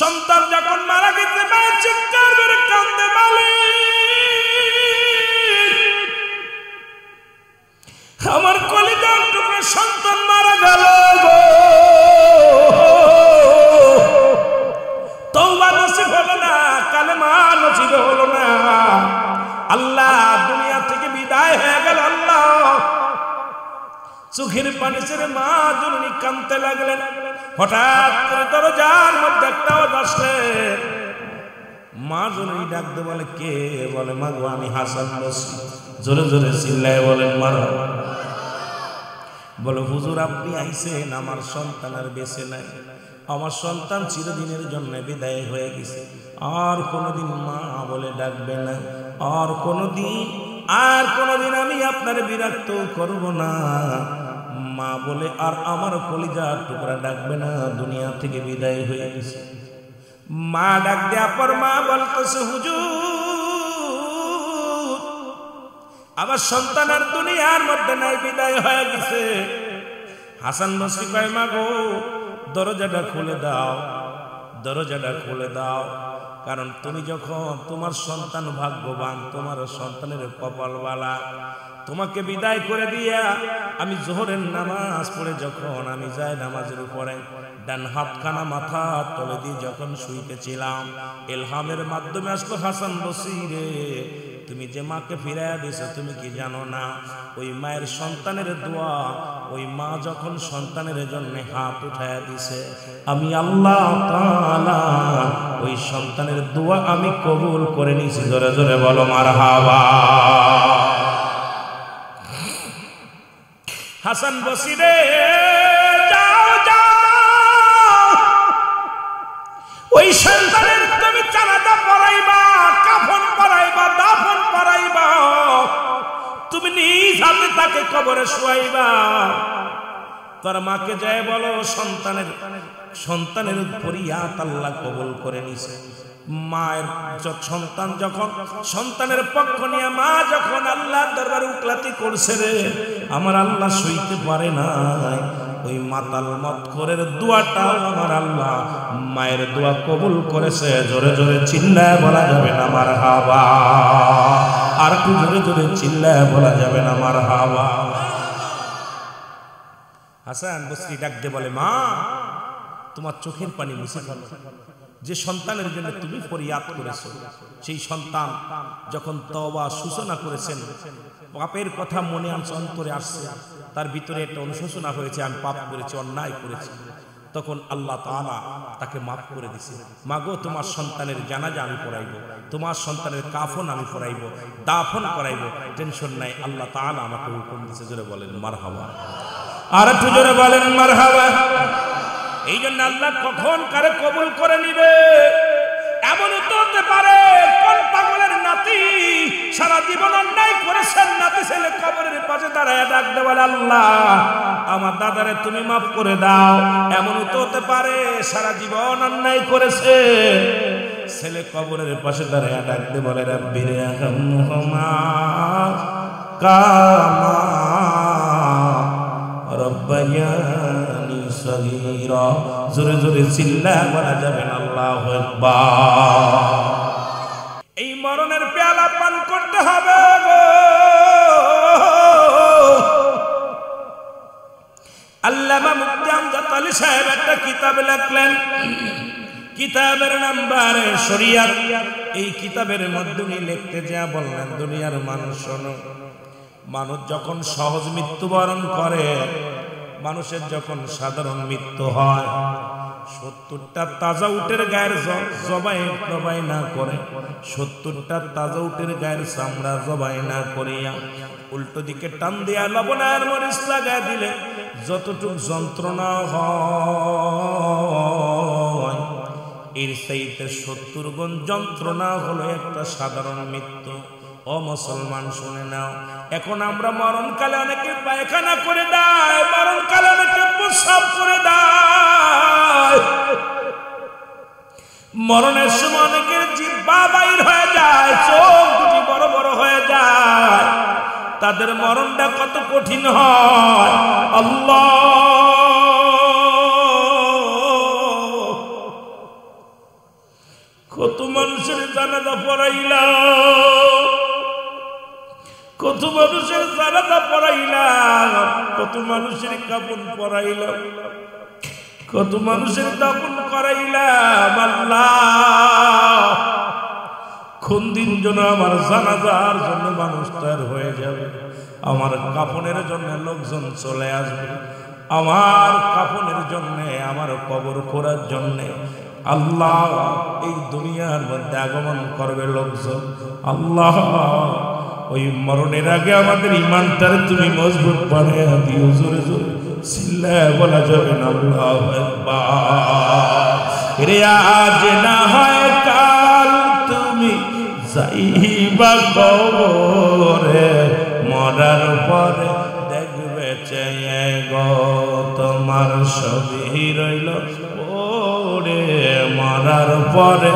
সন্তান যখন মারা গেছে মা চিৎকার করে কান্দে, মালিক আমার কলিজার টুকরা সন্তান মারা গেল গো, তওবা নসিব হলো না, কালেমা নসিব হলো না, আল্লাহ দুনিয়া থেকে বিদায় হয়ে গেল। আল্লাহ চোখের পানি ছেড়ে মা জননী কাঁদতে লাগলেন। হঠাৎ করে দরজার মধ্যে একটা আওয়াজ আসলে, মা জননী ডাকতে বলে কে? বলে মা গো আমি হাসান বসরি। জোরে জোরে চিল্লায় বলেন মারহাবা। বলে হুজুর আপনি আইছেন, আমার সন্তান আর বেঁচে নাই, আমার সন্তান চিরদিনের জন্য বিদায় হয়ে গেছে, আর কোনোদিন মা বলে ডাকবে না, আর কোনোদিন আমি আপনার বিরক্ত করব না, মা বলে আর আমার কলিজার টুকরা ডাকবে না, দুনিয়া থেকে বিদায় হয়ে গেছে। মা ডাক দেয়া পর মা বলতেছে হুজুর আমার সন্তান আর দুনিয়ার মধ্যে নাই, বিদায় হয়ে গেছে। হাসান বসরি কয় মা গো দরজাটা খুলে দাও, দরজাটা খুলে দাও, কারণ তুমি যখন তোমার সন্তান ভাগ্যবান, তোমার সন্তানের কপালওয়ালা, তোমাকে বিদায় করে দিয়া আমি যোহরের নামাজ পড়ে যখন আমি যাই নামাজের উপরে ডান হাতখানা মাথা তলে দিয়ে যখন শুইতেছিলাম, ইলহামের মাধ্যমে আসলো হাসান বসরি রে তুমি যে মাকে ফিরাইয়া দিছো তুমি কি জানো না? ওই মায়ের সন্তানের দোয়া, ওই মা যখন সন্তানের জন্য হাত উঠাইয়া দিছে, আমি আল্লাহ তাআলা ওই সন্তানের দোয়া আমি কবুল করে নিয়েছি। জোরে জোরে বলো মারহাবা। হাসান বসরি রে যাও যাও, ওই সন্তানের তুমি জানাজা পড়াইবা, কাফন পরাইবা, দাফন পরাইবা, তুমি নিজ হাতে তাকে কবরে শোয়াইবা। তোর মাকে যায় বলো সন্তানের ফরিয়াদ আল্লাহ কবুল করে নিছে। মায়ের সন্তান যখন সন্তানের পক্ষ নিয়ে মা যখন আল্লাহর দরবারে উকলাতি করছে রে, আমার আল্লাহ সইতে পারে না, ওই মাতাল মতখোরের দোয়াটা আমার আল্লাহ মায়ের দোয়া কবুল করেছে। জোরে জোরে চিল্লায় বলা যাবে না মারহাবা, আর একটু জোরে জোরে চিল্লায় বলা যাবে না মারহাবা। হাসান বসরি ডাক দিয়ে বলে মা তোমার চোখের পানি মুছে ফেলো, যে সন্তানের জন্য তুমি ফরিয়াদ করেছো সেই সন্তান যখন তওবা সূচনা করেছেন, পাপের কথা মনে অন্তরে আসছে, তার ভিতরে একটা অনুশোচনা হয়েছে আমি পাপ করেছি, অন্যায় করেছি, তখন আল্লাহ তাআলা তাকে মাফ করে দিয়েছে। মাগো তোমার সন্তানের জানাজা আমি পড়াইবো, তোমার সন্তানের কাফন আমি পড়াইবো, দাফন করাইবো, টেনশন নাই, আল্লাহ তাআলা আমাকে হুকুম দিয়েছে। জোরে বলেন মারহাবা, আর একটু জোরে বলেন মারহাবা। এই জন্য আল্লাহ কখন কারে কবুল করে নিবে এমন তো হতে পারে কোন পাগলের নাতি সারা জীবন অন্যায় করেছেন, নাতি ছেলে কবরের পাশে দাঁড়ায় ডাকতে বলে আল্লাহ আমার দাদারে তুমি মাফ করে দাও। এমন তো হতে পারে সারা জীবন অন্যায় করেছে, ছেলে কবরের পাশে দাঁড়ায় ডাকতে বলে রাব্বির রহমহুমা কামা রব্বায়ানি সগীরা। জোরে জোরে চিল্লায় বলা যাবে না আল্লাহু আকবার। এই মরণের পেয়ালা পান করতে হবে গো। আল্লামা মুফতি আমজাদ আলী সাহেব একটা কিতাব লিখলেন, কিতাবের নাম্বার শরিয়াত। এই কিতাবের মাধ্যমে লিখতে যা বললেন দুনিয়ার মানুষ শোনো, মানুষ যখন সহজ মৃত্যুবরণ করে, মানুষের যখন সাধারণ মৃত্যু হয়, 70টা তাজা উটের গায়ের জবাই না করে, 70টা তাজা উটের গায়ের চামড়া জবাই না করিয়া উল্টো দিকে টান দিয়া লবণের মরিচ লাগায় দিলে যতটুক যন্ত্রণা হয়, এর চাইতে 70 গুণ যন্ত্রণা হলো একটা সাধারণ মৃত্যু। ও মুসলমান শুনে নাও, এখন আমরা মরণকালে অনেকে পায়খানা করে দেয়, মরণকালে অনেকে প্রস্রাব করে দেয়, মরণের সময় অনেকের জিহ্বা বাইর হয়ে যায়, চোখ দুটি বড় বড় হয়ে যায়, তাদের মরণটা কত কঠিন হয়। আল্লাহ কত মানুষের জানাজা পড়াইলাম, কত মানুষের জানাজা পড়াইলাম, কত মানুষের কাফন পরাইলাম, কত মানুষের দাফন করাইলাম। আল্লাহ, কোন দিন যেন আমার জানাজার জন্য মানুষ তৈরি হয়ে যাবে, আমার কাফনের জন্য লোকজন চলে আসবে, আমার কাফনের জন্য, আমার কবর খোঁড়ার জন্য আল্লাহ এই দুনিয়ার মধ্যে আগমন করবে লোকজন। আল্লাহ, ওই মরণের আগে আমাদের ইমানটারে তুমি মজবুত বানিয়ে দিও। জোরে জোরে চিল্লায় বলা যাবে না আল্লাহু আকবার। রে আজ না হয় কাল তুমি যাইবা কবরে, মরার পরে দেখবে চেয়ে গো তোমার ছবি রইল ওরে, মরার পরে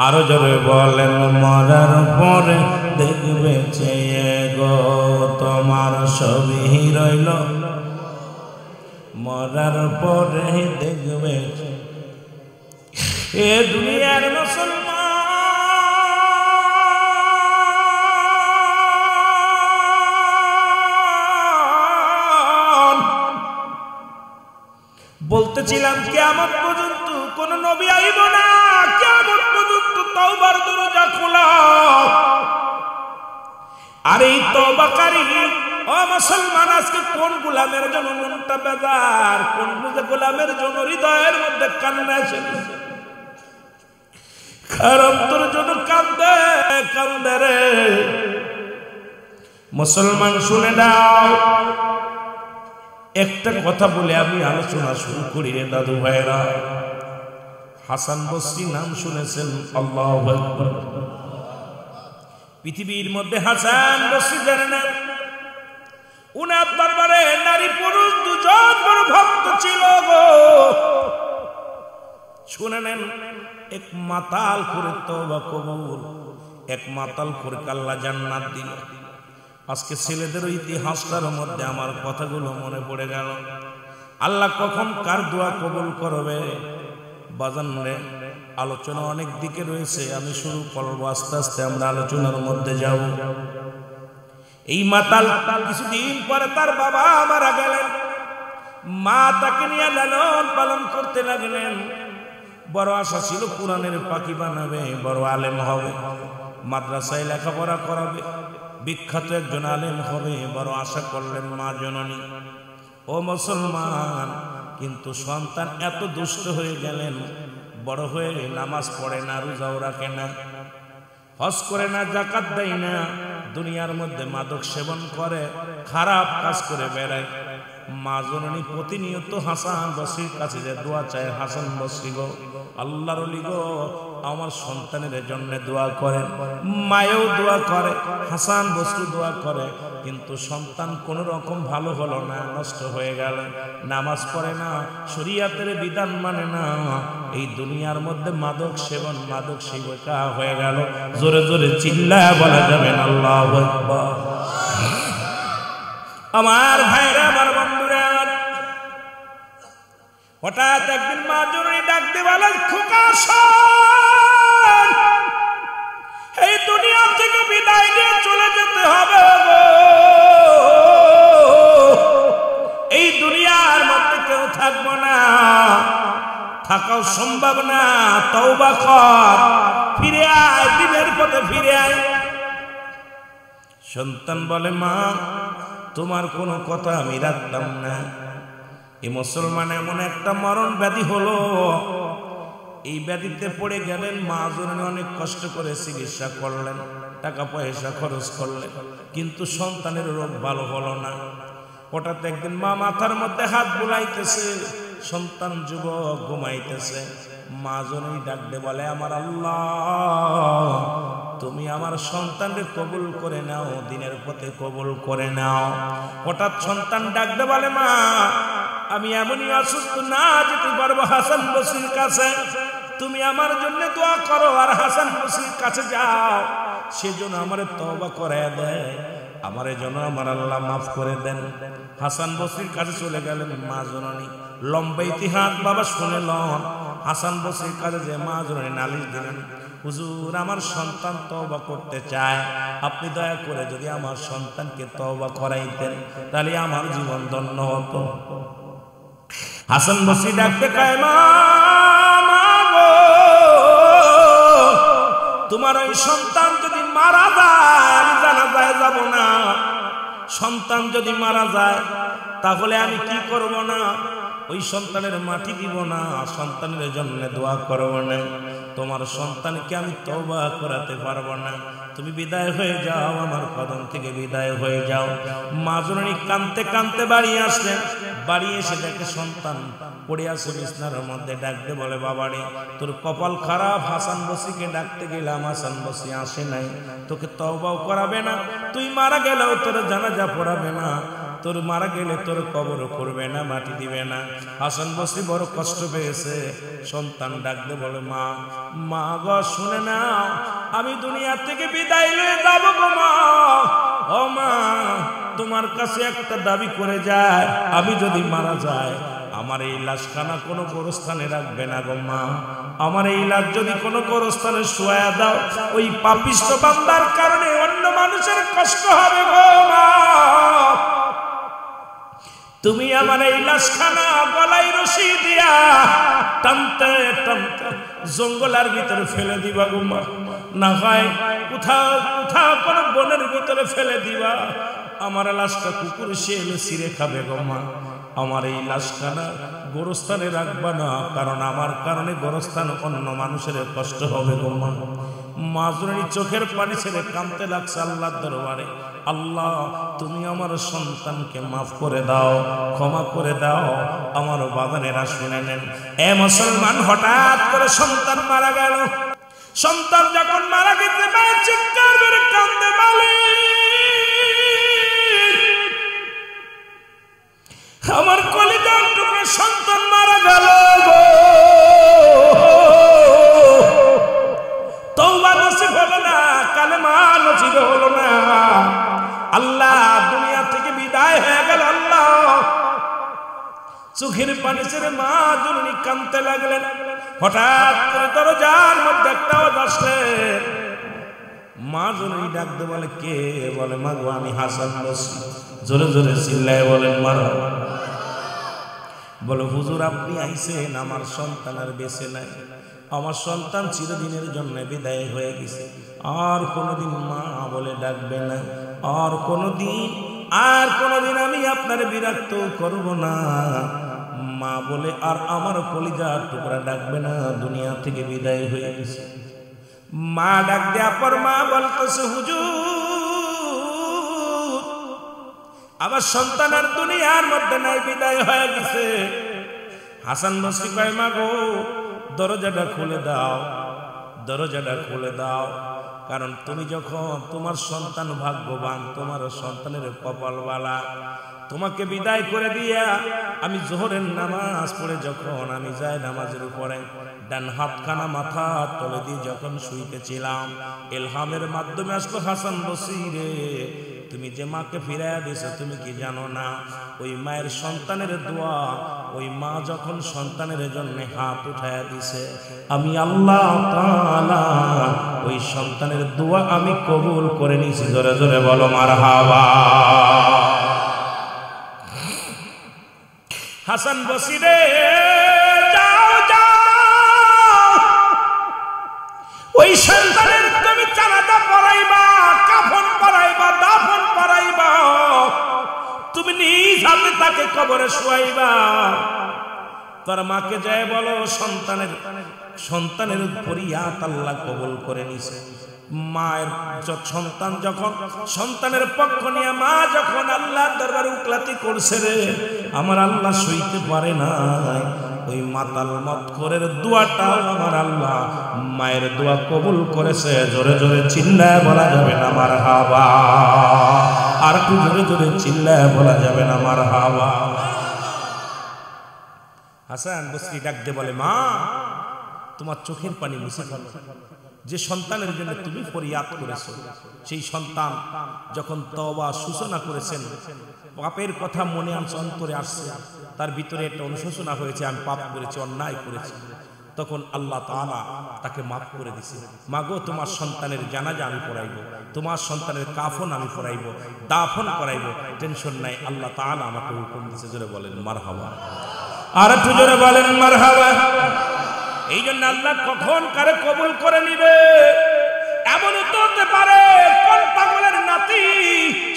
আরো জোরে বলেন, মরার পরে দেখবে চেয়ে গো তোমার ছবি রইল, মরার পরে দেখবে। এ দুনিয়ার মুসলমান, বলতেছিলাম কিয়ামত পর্যন্ত কোন নবী আইব না, কিয়ামত পর্যন্ত তওবার দরজা খোলা। আর এই তওবাকারী ও মুসলমান, আজকে কোন গোলামের জন্য মনটা বেজার, কোন গোলামের জন্য হৃদয়ের মধ্যে কান্না এসেছে, খারাপ তোর জন্য কান্দে কান্দে রে মুসলমান। শুনে দাও, একটা কথা বলে আমি আলোচনা শুরু করি রে দাদু ভাইরা। হাসান বসরি নাম শুনেছেন? আল্লাহু আকবার। পৃথিবীর মধ্যে হাসান বসরি জানেন, উনার দরবারে নারী পুরুষ দুজন বড় ভক্ত ছিল গো। শুনে নেন, এক মাতাল করে তওবা কবুল, এক মাতাল করে আল্লাহ জান্নাত দিল। আজকে ছেলেদের ইতিহাসটার মধ্যে আমার কথাগুলো মনে পড়ে গেল। আল্লাহ কখন কার দোয়া কবুল করবে বাজান রে, আলোচনা অনেক দিকে রয়েছে, আমি শুরু করবো আস্তে আস্তে, আমরা আলোচনার মধ্যে যাব। এই মাতাল কিছুদিন পরে তার বাবা মারা গেলেন, মা তাকে নিয়ে লালন পালন করতে লাগলেন। বড় আশা ছিল কোরআনের পাখি বানাবে, বড় আলেম হবে, মাদ্রাসায় লেখাপড়া করাবে, বিখ্যাত একজন আলেম হবে, বড় আশা করলেন মা জননী। ও মুসলমান, কিন্তু সন্তান এত দুষ্ট হয়ে গেলেন, বড় হয়ে নামাজ পড়ে না, রোজাও রাখে না, হজ করে না, যাকাত দেয় না, দুনিয়ার মধ্যে মাদক সেবন করে, খারাপ কাজ করে বেড়ায়। মা জননী প্রতিনিয়ত হাসান বসরির কাছে যে দোয়া চায়, হাসান বসরি গো, আল্লাহর ওলি গো, আমার সন্তানের জন্য দোয়া করেন। মায়েও দোয়া করে, হাসান বসরি দোয়া করে, কিন্তু সন্তান কোন রকম ভালো হলো না, নষ্ট হয়ে গেল, নামাজ পড়ে না, শরীয়তের বিধান মানে না, এই দুনিয়ার মধ্যে মাদক সেবন, মাদক সেবিকা হয়ে গেল। জোরে জোরে চিল্লায় বলা যাবে না আল্লাহু আকবার। আমার ভাইরা, আমার বন্ধুরা, হঠাৎ একদিন মা জননী ডাক দিয়ে বলেন, খোকা শোন, এই দুনিয়া থেকে বিদায় নিয়ে চলে যেতে হবে গো, এই দুনিয়ার মধ্যে কেউ থাকবো না, থাকাও সম্ভব না, তওবা কর, ফিরে আয়, দিনের পথে ফিরে আয়। সন্তান বলে, মা তোমার কোনো কথা আমি রাখতাম না। এই মুসলমান এমন একটা মরণ ব্যাধি হলো, এই ব্যাধিতে পড়ে গেলেন, মা জননী অনেক কষ্ট করে চিকিৎসা করলেন, টাকা পয়সা খরচ করলেন, কিন্তু সন্তানের রোগ ভালো হলো না। হঠাৎ একদিন মা মাথার মধ্যে হাত বুলাইতেছে, সন্তান যুবক ঘুমাইতেছে, মা জননী ডাকতে বলে, আমার আল্লাহ তুমি আমার সন্তানকে কবুল করে নাও, দিনের পথে কবুল করে নাও। হঠাৎ সন্তান ডাকতে বলে, মা আমি এমনই অসুস্থ, না যেতে পারবো হাসান বসরির কাছে, তুমি আমার জন্য দোয়া করো, আর হাসান বসরির কাছে যাও, সেজন্য আমার তওবা করায় দেয়। আমারে যেন আমার আল্লাহ মাফ করে দেন। হাসান বসরির কাছে চলে গেলেন মা জননী। লম্বা ইতিহাস বাবা শুনে লন। হাসান বসরির কাছে যে মা জননী নালিশ দিলেন, হুজুর আমার সন্তান তওবা করতে চায়, আপনি দয়া করে যদি আমার সন্তানকে তওবা করাইতেন তাহলে আমার জীবন ধন্য হতো। হাসান বসরি ডাকতে কয়, মা গো, তোমার ওই সন্তান যদি মারা যায় আমি জানাজায় যাব না। সন্তান যদি মারা যায় তাহলে আমি কি করব না? ওই সন্তানের মাটি দিব না, সন্তানের জন্য দোয়া করব না, তোমার সন্তানকে আমি তওবা করাতে পারবো না। তুমি বিদায় হয়ে যাও, আমার কদম থেকে বিদায় হয়ে যাও। মা জননী কাঁদতে কাঁদতে বাড়ি আসলেন। বাড়ি এসে দেখে সন্তান পড়ে আছে বিছনার মধ্যে। ডাকতে বলে, বাবারে তোর কপাল খারাপ, হাসান বসরিকে ডাকতে গেলাম, হাসান বসরি আসে নাই, তোকে তওবাও করাবে না, তুই মারা গেলেও তোর জানাজা পড়াবে না, তোর মারা গেলে তোর কবর করবে না, মাটি দিবে না। হাসান বসরি বড় কষ্ট পেয়েছে। সন্তান ডাকতে বলে, মা মা গো শুনে নাও, আমি দুনিয়া থেকে বিদায় হয়ে যাব গো মা। ও মা, তোমার কাছে একটা দাবি করে যায়, আমি যদি মারা যায় আমার এই লাশখানা কোনো গোরস্থানে রাখবে না গো মা। আমার এই লাশ যদি কোনো গোরস্থানে শোয়া দাও, ওই পাপিষ্ঠ বান্দার কারণে অন্য মানুষের কষ্ট হবে গো মা। তুমি আমার এই লাশখানা গলায় রশি দিয়া টানতে টানতে জঙ্গলের ভিতরে ফেলে দিবা গো মা, না হয় কোথাও কোথাও কোনো বনের ভিতরে ফেলে দিবা। আমার লাশটা কুকুর শিয়ালে ছিঁড়ে খাবে গো মা। আমার এই লাশখানা গোরস্থানে রাখবা না, কারণ আমার কারণে গোরস্থান অন্য মানুষের কষ্ট হবে গো মা। মা জননী চোখের পানি ছেড়ে কাঁদতে লাগছে আল্লাহর দরবারে, আল্লাহ তুমি আমার সন্তানকে মাফ করে দাও, ক্ষমা করে দাও। আমার বাগানেরা শুনে নেন, এ মুসলমান, হঠাৎ করে সন্তান মারা গেল। সন্তান যখন মারা গেছে মা চিৎকার করে কাঁদতে বলে, আমার কলিজার টুকরা সন্তান মারা গেল গো, তওবা নসিব হলো না, কালেমা নসিব হলো না। আল্লাহ দুনিয়া থেকে বিদায় হয়ে গেল। আল্লাহ চোখের পানি ছেড়ে মা জননী কাঁদতে লাগলেন। হঠাৎ করে দরজার মধ্যে একটা আওয়াজ আসলে। মা জননী ডাকতে বলে, কে? বলে, মা গো আমি হাসান বসরি। জোরে জোরে চিল্লায় বলেন মারহাবা। বলে, হুজুর আপনি আইছেন, আমার সন্তান আর বেঁচে নাই, আমার সন্তান চিরদিনের জন্য বিদায় হয়ে গেছে, আর কোনোদিন মা বলে ডাকবে না, আর কোনোদিন আমি আপনার বিরক্ত করব না, মা বলে আর আমার কলিজার টুকরা ডাকবে না, দুনিয়া থেকে বিদায় হয়ে গেছে। মা ডাক দেওয়ার পর মা বলতেছে, হুজুর আমার সন্তান আর দুনিয়ার মধ্যে নাই, বিদায় হয়ে গেছে। হাসান বসরি কয়, মা গো দরজাটা খুলে দাও, দরজাটা খুলে দাও, কারণ তুমি যখন তোমার সন্তান ভাগ্যবান, তোমার সন্তানের কপালওয়ালা, তোমাকে বিদায় করে দিয়া আমি জোহরের নামাজ পড়ে যখন আমি যাই নামাজের উপরে ডান হাতখানা মাথা তলে দিয়ে যখন শুইতেছিলাম, ইলহামের মাধ্যমে আসলো, হাসান বসরি রে তুমি যে মাকে ফিরাইয়া দিছো তুমি কি জানো না? ওই মায়ের সন্তানের দোয়া, ওই মা যখন সন্তানের জন্য হাত উঠাইয়া দিছে, আমি আল্লাহ তাআলা ওই সন্তানের দোয়া আমি কবুল করে নিয়েছি। জোরে জোরে বলো মারহাবা। হাসান বসরি রে যাও যাও, ওই সন্তানের তুমি জানাজা পড়াইবা, কাফন পরাইবা, দাফন পরাইবা, তুমি নিজ হাতে তাকে কবরে শোয়াইবা। তোর মাকে যায় বলো সন্তানের ফরিয়াদ আল্লাহ কবুল করে নিছে। মায়ের সন্তান যখন সন্তানের পক্ষ নিয়ে মা যখন আল্লাহর দরবারে উকলাতি করছে রে, আমার আল্লাহ সইতে পারে না। ওই মাতাল মতখোরের দোয়াটা আমার আল্লাহ মায়ের দোয়া কবুল করেছে। জোরে জোরে চিল্লায় বলা যাবে না মারহাবা, আর একটু জোরে জোরে চিল্লায় বলা যাবে না মারহাবা। হাসান বসরি ডাকতে বলে, মা তোমার চোখের পানি মুছে ফেলো, যে সন্তানের জন্য তুমি ফরিয়াদ করেছো সেই সন্তান যখন তওবা সূচনা করেছেন, পাপের কথা মনে অন্তরে আসছে, তার ভিতরে একটা অনুশোচনা হয়েছে, আমি পাপ করেছি, অন্যায় করেছি, তখন আল্লাহ তাআলা তাকে মাফ করে দিয়েছে। মাগো, তোমার সন্তানের জানাজা আমি পড়াইব, তোমার সন্তানের কাফন আমি পড়াইব, দাফন করাইব, টেনশন নাই, আল্লাহ তাআলা আমাকে হুকুম দিয়েছে। জোরে বলেন মারহাবা। আর একটু জোরে বলেন মারহাবা। এই জন্য আল্লাহ কখন কারে কবুল করে নিবে এমন তো হতে পারে কোন পাগলের নাতি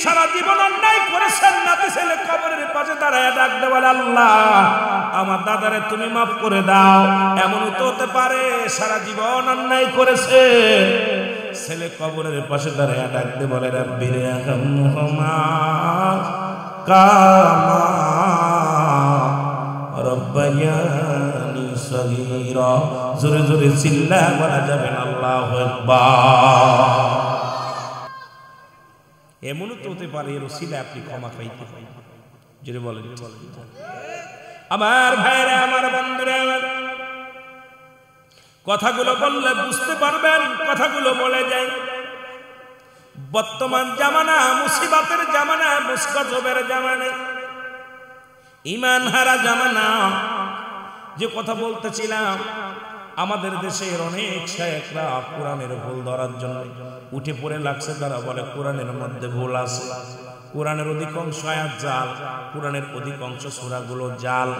সারা জীবন অন্যায় করেছেন, নাতি ছেলে কবরের পাশে দাঁড়ায় ডাকতে বলে আল্লাহ আমার দাদারে তুমি মাফ করে দাও। এমন তো হতে পারে সারা জীবন অন্যায় করেছে, ছেলে কবরের পাশে দাঁড়ায় ডাকতে বলে রাব্বির হামহুমা কামা রব্বায়ানি সগীরা। জোরে জোরে চিল্লা বলা যাবে না আল্লাহু আকবার। এমনও তো হতে পারে এর ওসিলায় আপনি ক্ষমা পাইতে পারেন। জোরে বলেন। আমার ভাইরা, আমার বন্ধুরা, কথাগুলো বললে বুঝতে পারবেন, কথাগুলো বলে যাই। বর্তমান জামানা মুসিবতের জামানা, মুসগজবের জামানা, ঈমান হারা জামানা। যে কথা বলতেছিলাম, আমাদের দেশের অনেক শায়েখরা কোরআনের ভুল ধরার জন্য উঠে পড়ে লাগছে। তারা বলে কোরআনের মধ্যে ভুল আছে, কোরআনের অধিকাংশ আয়াত জাল, কোরআনের অধিকাংশ সূরাগুলো জাল।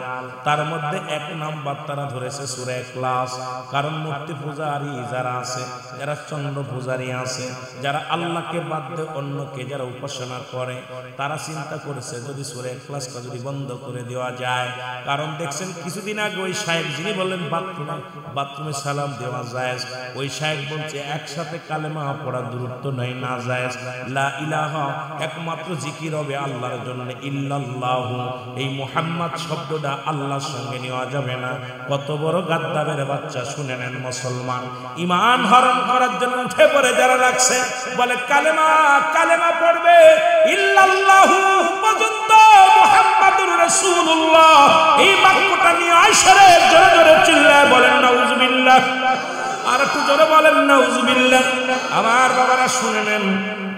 তার মধ্যে এক নাম্বার তারা ধরেছে সূরা ইখলাস। কারণ মূর্তি পূজারী যারা আছে, যারা চন্দ্র পূজারী আছে, যারা আল্লাহকে বাদ দিয়ে অন্যকে যারা উপাসনা করে, তারা চিন্তা করেছে যদি সূরা ইখলাসটা যদি বন্ধ করে দেওয়া যায়। কারণ দেখছেন কিছুদিন আগে ওই শায়েখ যিনি বললেন বাথরুমে সালাম দেওয়া যায়, ওই শায়েখ বলছে একসাথে কালেমা পড়া দূরত্ব নাই, না যায়। লা ইলাহা একমাত্র জিকির হবে আল্লাহর জন্য, ইল্লাল্লাহু এই মুহাম্মদ শব্দটা আল্লাহর সঙ্গে নেওয়া যাবে না। কত বড় গাদ্দারের বাচ্চা! শুনে নেন মুসলমান, ঈমান হরণ করার জন্য উঠে পড়ে যারা রাখছে, বলে কালেমা কালেমা পড়বে, ইল্লাল্লাহু পর্যন্ত মুহাম্মাদুর রাসূলুল্লাহ এই বাক্যটা নিয়ে আসরে জোরে জোরে চিল্লায় বলেন নাউজুবিল্লাহ। আর একটু জোরে বলেন নাউজুবিল্লাহ। আমার বাবারা শুনে নেন,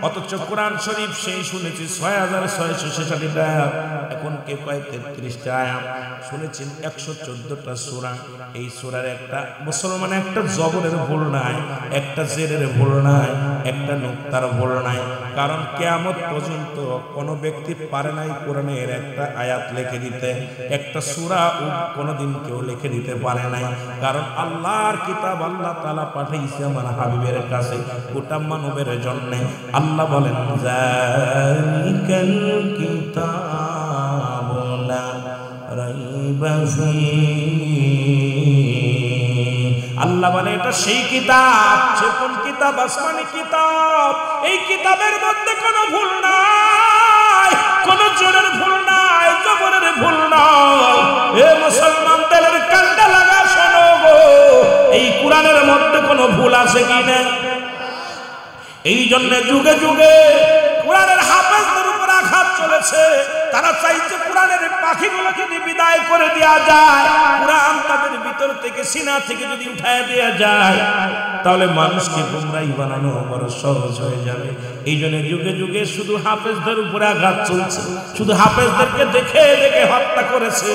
অথচ কোরআন শরীফ সেই শুনেছি ৬৬৬৬ আয়াত, এখন কে কয় ৩৩টা আয়াত শুনেছেন, ১১৪টা সূরা। এই সূরার একটা মুসলমান একটা জবরের ভুল নাই, একটা জেরের ভুল নাই, একটা নুক্তার ভুল নাই। কারণ কিয়ামত পর্যন্ত কোনো ব্যক্তি পারে নাই কোরআনের একটা আয়াত লিখে দিতে, একটা সূরা কোনোদিন কেউ লিখে দিতে পারে নাই। কারণ আল্লাহর কিতাব আল্লাহ তাআলা পাঠাইছে আমার হাবিবের কাছে গোটা মানবের জন্য। আল্লাহ বলেন যালিকাল কিতাবু লা রাইবা ফীহি। আল্লাহ বলে এটা সেই কিতাব, সে কোন কিতাব? আসমানি কিতাব। এই কিতাবের মধ্যে কোনো ভুল নাই, কোনো জোরের ভুল নাই, জবরের ভুল নাই। এ মুসলমান দিলের কান্দা লাগা শোনো গো, এই কোরআনের মধ্যে কোনো ভুল আছে কিনা? এই জন্য যুগে যুগে কোরআনের হাফেজদের উপর আঘাত চলেছে। তারা চাইছে কোরআনের পাখিগুলো যদি বিদায় করে দেওয়া যায়, কোরআন তাদের ভিতর থেকে সিনা থেকে যদি উঠায় দেওয়া যায়, তাহলে মানুষকে গোমরাহি বানানো বড় সহজ হয়ে যাবে। এই জন্য যুগে যুগে শুধু হাফেজদের উপরে আঘাত চলছে, শুধু হাফেজদেরকে দেখে দেখে হত্যা করেছে।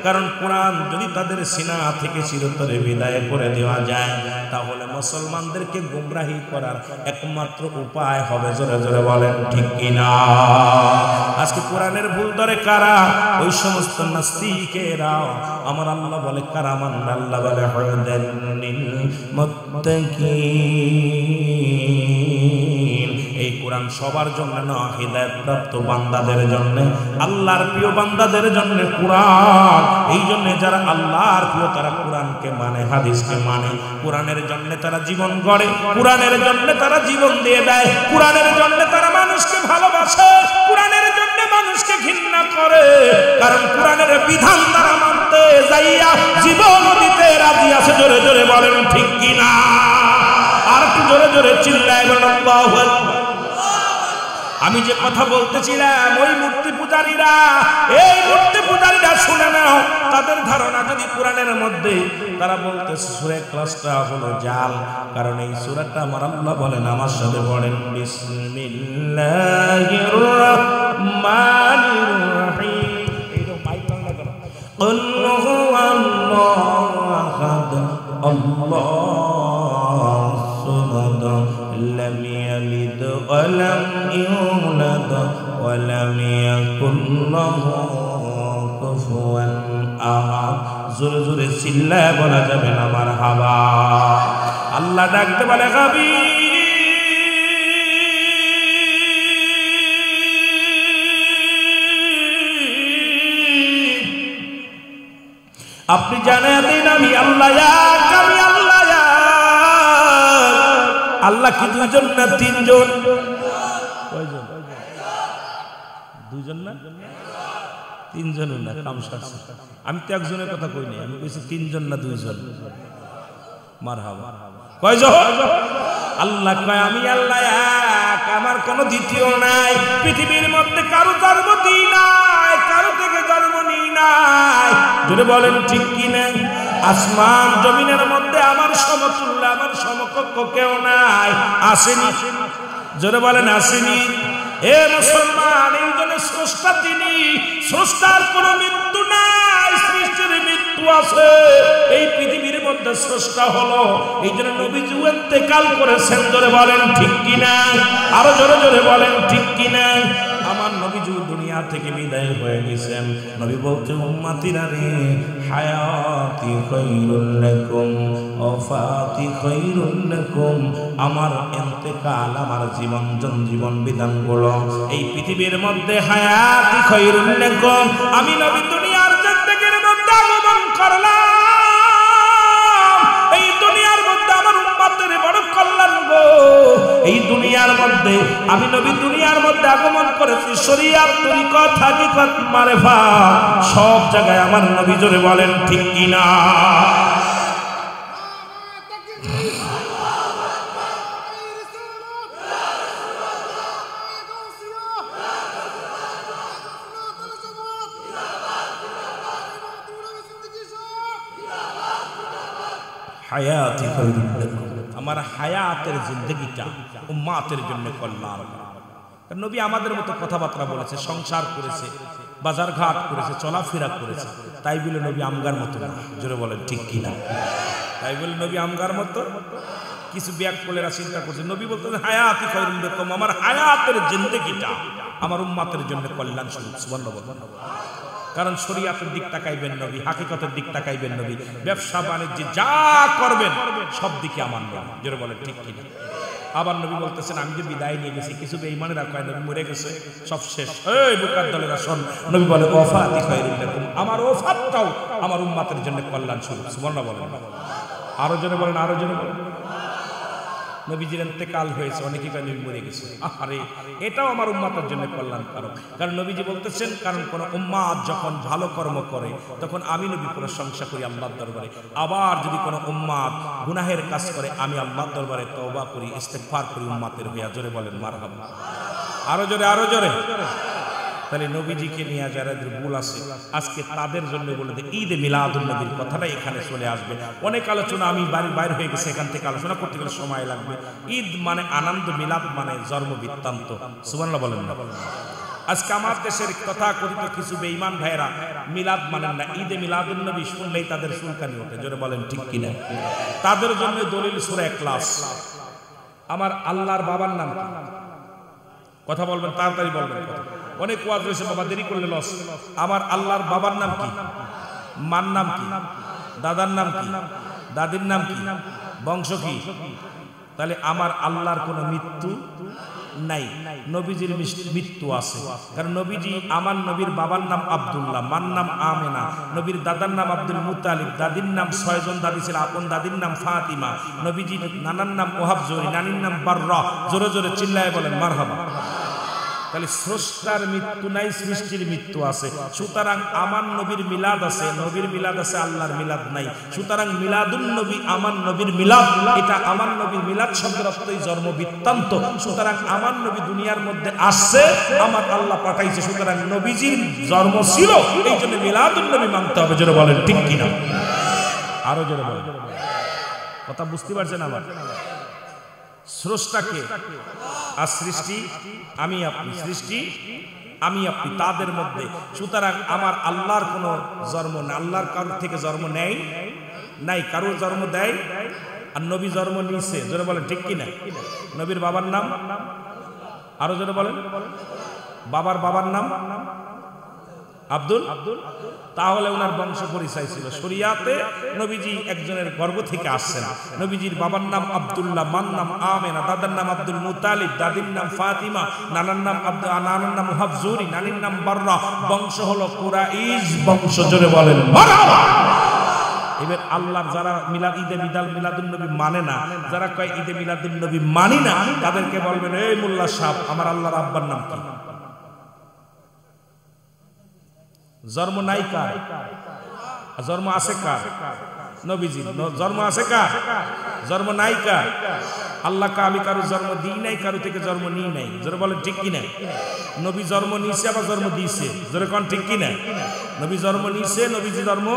কারণ কোরআন যদি তাদের সিনা থেকে চিরতরে বিদায় করে দেওয়া যায়, তাহলে মুসলমানদেরকে গোমরাহি করার একমাত্র উপায় হবে। জোরে জোরে বলেন ঠিক কিনা? আজকে কোরআনের ভুল ধরে কারা? ওই সমস্ত নাস্তিকেরা। আমার আল্লাহ বলে কারামান, আল্লাহ বলে হুদাল লিল মুত্তাকিন। এই কোরআন সবার জন্য না, হিদায়াত প্রাপ্ত বান্দাদের জন্য, আল্লাহর প্রিয় বান্দাদের জন্য কোরআন। এই জন্য যারা আল্লাহর প্রিয় তারা কোরআনকে মানে, হাদিসকে মানে, কোরআনের জন্য তারা জীবন গড়ে, কোরআনের জন্য তারা জীবন দিয়ে দেয়, কোরআনের জন্য তারা মানুষকে ভালোবাসে, কোরআনের জন্য মানুষকে ঘৃণা করে। কারণ কোরআনের বিধান তারা মানতে যাইয়া জীবন দিতে রাজি আছে। জোরে জোরে বলেন ঠিক কিনা? আর একটু জোরে জোরে চিল্লায় বলেন আল্লাহু আকবার। আমি যে কথা বলতেছিলাম ওই মূর্তি পূজারীরা, এই মূর্তি পূজারীরা শুনে নাও, তাদের ধারণা যদি কোরআনের মধ্যে তারা বলতেছে সূরা ইখলাসটা হলো জাল, কারণ এই সূরাটা আমার আল্লাহ বলেন, আমার সাথে পড়েন, বিসমিল্লাহির রাহমানির রাহিম। এইটা মাইক বন্ধ করো। কুল হুয়াল্লাহু আহাদ আল্লাহু সামাদ লাম ইয়ালিদ ওয়া লাম ইউলাদ ওয়া লাম ইয়াকুল লাহু কুফুয়ান আহাদ। জোরে জোরে চিল্লায় বলা যাবে না মারহাবা। আল্লাহ ডাকতে বলে, গাবি আপনি জানেন দিন আমি আল্লাহ, আমি আল্লাহ। আল্লাহ কি দুইজন না তিনজন? কয়জন? দুইজন না তিনজন না? আমি তো একজনের কথা কই নাই, আমি কইছি তিনজন না দুইজন। মারহাবা। কয়জন? আল্লাহ কয় আমি আল্লাহ এক, আমার কোনো দ্বিতীয় নাই। পৃথিবীর মধ্যে কারো জন্ম দিই নাই, কারো থেকে জন্ম নিই নাই। জোরে বলেন ঠিক কি না? আসমান জমিনের মধ্যে আমার সমতুল্য, আমার সমকক্ষ কেউ নাই। আসেনি? জোরে বলেন আসেনি? এ মুসলমান, এই জন্য স্রষ্টা তিনি, স্রষ্টার কোনো মৃত্যু নাই, সৃষ্টির মৃত্যু আছে। এই পৃথিবীর মধ্যে স্রষ্টা হলো, এই জন্য নবীজি ইন্তেকাল করেছেন। জোরে বলেন ঠিক কিনা? আরো জোরে জোরে বলেন ঠিক কিনা? আমার নবীজি দুনিয়া থেকে বিদায় হয়ে গেছেন। নবী বলতে, উম্মতিরা রে, হায়াতি খায়রুল লাকুম ওয়াফাতি খায়রুল লাকুম। আমার ইন্তেকাল, আমার জীবন বিধানগুলো এই পৃথিবীর মধ্যে হায়াতি খায়রুল লাকুম। আমি নবী দুনিয়ার জিন্দেগির মধ্যে আগমন করলাম, এই দুনিয়ার মধ্যে আমার উম্মতের বড় কল্যাণ গো। এই দুনিয়ার মধ্যে আমি নবী দুনিয়ার মধ্যে আগমন করেছি, শরীয়ত, তরিকত, হাকিকত, মারিফাত সব জায়গায় আমার নবী। জোরে বলেন ঠিক কিনা? হায়াতি খায়রুল লাকুম, আমার হায়াতের জিন্দেগিটা উম্মতের জন্য কল্যাণ। নবী আমাদের মতো কথাবার্তা বলেছে, সংসার করেছে, বাজারঘাট করেছে, চলাফেরা করেছে, তাই বলে নবী আমগার মতো না। জোরে বলেন ঠিক কিনা? তাই বলে নবী আমগার মতো কিছু ব্যাগ কোলেরা চিন্তা করছে। নবী বলতেন হায়াতি খায়রুল লাকুম, আমার হায়াতের জিন্দেগিটা আমার উম্মতের জন্য কল্যাণ স্বরূপ। সুবহানাল্লাহ। কারণ শরীয়তের দিক তাকাইবেন নবী, হাকিকতের দিক তাকাইবেন নবী, ব্যবসা বাণিজ্য যা করবেন সব দিকে আমার নবী। জোরে বলেন ঠিক কিনা? আবার নবী বলতেছেন, আমি যে বিদায় নিয়ে গেছি, কিছু বেঈমানেরা কয় নবী মরে গেছে, সব শেষ। এই বুকার দলেরা শোন, নবী বলে ওয়াফাতি খায়রুল লাকুম, আমার ওয়াফাতটাও আমার উম্মতের জন্য কল্যাণ স্বরূপ। সুবহানাল্লাহ বলেন। আরো জনে বলেন, আরো জনে বলেন। নবীজির ইন্তেকাল হয়েছে, অনেকে কয় নবী মরে গেছে। আরে এটাও আমার উম্মতের জন্য কল্যাণকারক। কারণ নবীজি বলতেছেন, কারণ কোন উম্মত যখন ভালো কর্ম করে তখন আমি নবী প্রশংসা করি আল্লাহর দরবারে। আবার যদি কোনো উম্মত গুনাহের কাজ করে, আমি আল্লাহর দরবারে তওবা করি, ইস্তেগফার করি উম্মতের হইয়া। জোরে বলেন মারহাবা। আরো জোরে, আরো জোরে। তাহলে নবীজিকে নিয়ে যারা ভুল আছে, আজকে তাদের জন্য বলে যে ঈদে মিলাদুন নবীর কথাটা এখানে চলে আসবে। অনেক আলোচনা, আমি বাইরে হয়ে গেছে, এখান থেকে আলোচনা করতে গেলে সময় লাগবে। ঈদ মানে আনন্দ, মিলাদ মানে জন্ম বৃত্তান্ত। সুবহানাল্লাহ বলেন না? আজকে আমার দেশের তথাকথিত কিছু বেঈমান ভাইরা মিলাদ মানেন না, ঈদে মিলাদুন নবী শুনলেই তাদের চুলকানি ওঠে। জোরে বলেন ঠিক কিনা? তাদের জন্য দলিল সূরা ইখলাস। আমার আল্লাহর বাবার নাম কি? কথা বলবেন, তাড়াতাড়ি বলবেন। অনেক ওয়াজ হয়েছে, বাবা দেরি করলে লস। আমার আল্লাহর বাবার নাম কি? মার নাম কি? দাদার নাম কি? দাদির নাম কি? বংশ কি? তাহলে আমার আল্লাহর কোনো মৃত্যু নাই, নবীজির মৃত্যু আছে। কারণ নবীজি, আমার নবীর বাবার নাম আব্দুল্লাহ, মার নাম আমেনা, নবীর দাদার নাম আব্দুল মুতালিব, দাদির নাম 6 জন দাদি ছিল, আপন দাদির নাম ফাতিমা, নবীজির নানার নাম ওহাব জরি, নানির নাম বাররা। জোরে জোরে চিল্লায় বলেন মারহাবা। তাহলে স্রষ্টার মৃত্যু নাই, সৃষ্টির মৃত্যু আছে। সুতরাং আমার নবীর মিলাদ আছে, নবীর মিলাদ আছে, আল্লাহর মিলাদ নাই। সুতরাং মিলাদুন নবী, আমার নবীর মিলাদ, এটা আমার নবীর মিলাদ শব্দের অর্থই জন্ম বৃত্তান্ত। সুতরাং আমার নবী দুনিয়ার মধ্যে আসছে, আমার আল্লাহ পাঠাইছে, সুতরাং নবীজির জন্ম ছিল, এই জন্য মিলাদুন নবী মানতে হবে। জোরে বলেন ঠিক কিনা? আরো জোরে বলেন। কথা বুঝতে পারছেন আমার? স্রষ্টাকে আর সৃষ্টি আমি আপনি, সৃষ্টি আমি আপনি, তাদের মধ্যে। সুতরাং আমার আল্লাহর কোনো জন্ম না, আল্লাহর কারোর থেকে জন্ম নেয় নাই, কারোর জন্ম দেয়। আর নবী জন্ম নিয়েছে, জোরে বলেন ঠিক কিনা? নবীর বাবার নাম আরো জোরে বলেন। বাবার নাম আব্দুল। তাহলে ওনার বংশ পরিচয় ছিল শরিয়াতে নবীজি একজনের গর্ভ থেকে আসছেন। নবীজির বাবার নাম আব্দুল্লাহ, মার নাম আমেনা, দাদার নাম আব্দুল মুতালিব, দাদির নাম ফাতিমা, নানার নাম হাফজুরি, নানির নাম বাররা। বংশ হলো কুরাইশ বংশ। জোরে বলেন মারহাবা। এবার আল্লাহর যারা ঈদে মিলাদুন নবী মানে না, যারা কয় ঈদে মিলাদুন নবী মানি না, তাদেরকে বলবেন এই মোল্লা সাহেব, আমার আল্লাহর আব্বার নাম কি? জন্ম নাই কার? জন্ম আছে কার? নবীজি। জন্ম আছে কার? জন্ম নাই কার? আল্লাহ কা আমি কারো জন্ম দিই নাই, কারো থেকে জন্ম নিই নাই। জোরে বলেন ঠিক কিনা? নবী জন্ম নিছে আবার জন্ম দিয়েছে। জোরে কোন ঠিক কিনা? নবী জন্ম নিছে, নবীজি জন্ম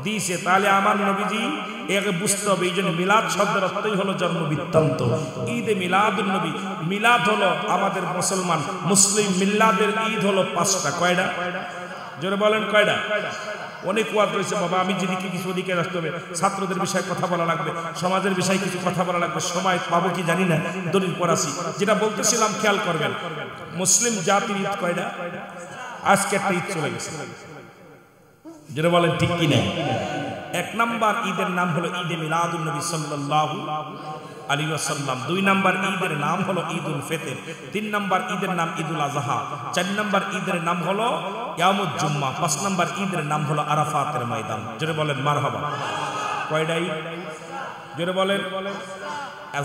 দিয়েছে। তাহলে আমার নবীজি একে বুঝতে হবে। এই জন্য মিলাদ শব্দের অর্থই হলো জন্ম বৃত্তান্ত। ঈদে মিলাদুন নবী, মিলাদ হলো আমাদের মুসলমান মুসলিম মিল্লাদের ঈদ হলো 5টা। কয়টা? জোরে বলেন কয়টা? অনেক ওয়াজ রয়েছে বাবা, আমি যেদিকে কিছু ওদিকে আসতে হবে। ছাত্রদের বিষয়ে কথা বলা লাগবে, সমাজের বিষয়ে কিছু কথা বলা লাগবে। সময় পাবো কি জানি না, দলিল পড়াছি। যেটা বলতেছিলাম খেয়াল করবেন, মুসলিম জাতির ঈদ কয়টা? আজকে একটা ঈদ চলে গেছে। যেটা বলেন ঠিক কিনা? 1 নাম্বার ঈদের নাম হলো ঈদে মিলাদুন নবী সাল্লাল্লাহু আলাইহি ওয়াসাল্লাম। 2 নাম্বার ঈদের নাম হলো ঈদুল ফিতর। 3 নাম্বার ঈদের নাম ঈদুল আযহা। 4 নাম্বার ঈদের নাম হলো ইয়ামুজ জুম্মা। 5 নাম্বার ঈদের নাম হলো আরাফাতের ময়দান। জোরে বলেন মারহাবা। কয়টা ঈদ? জোরে বলেন।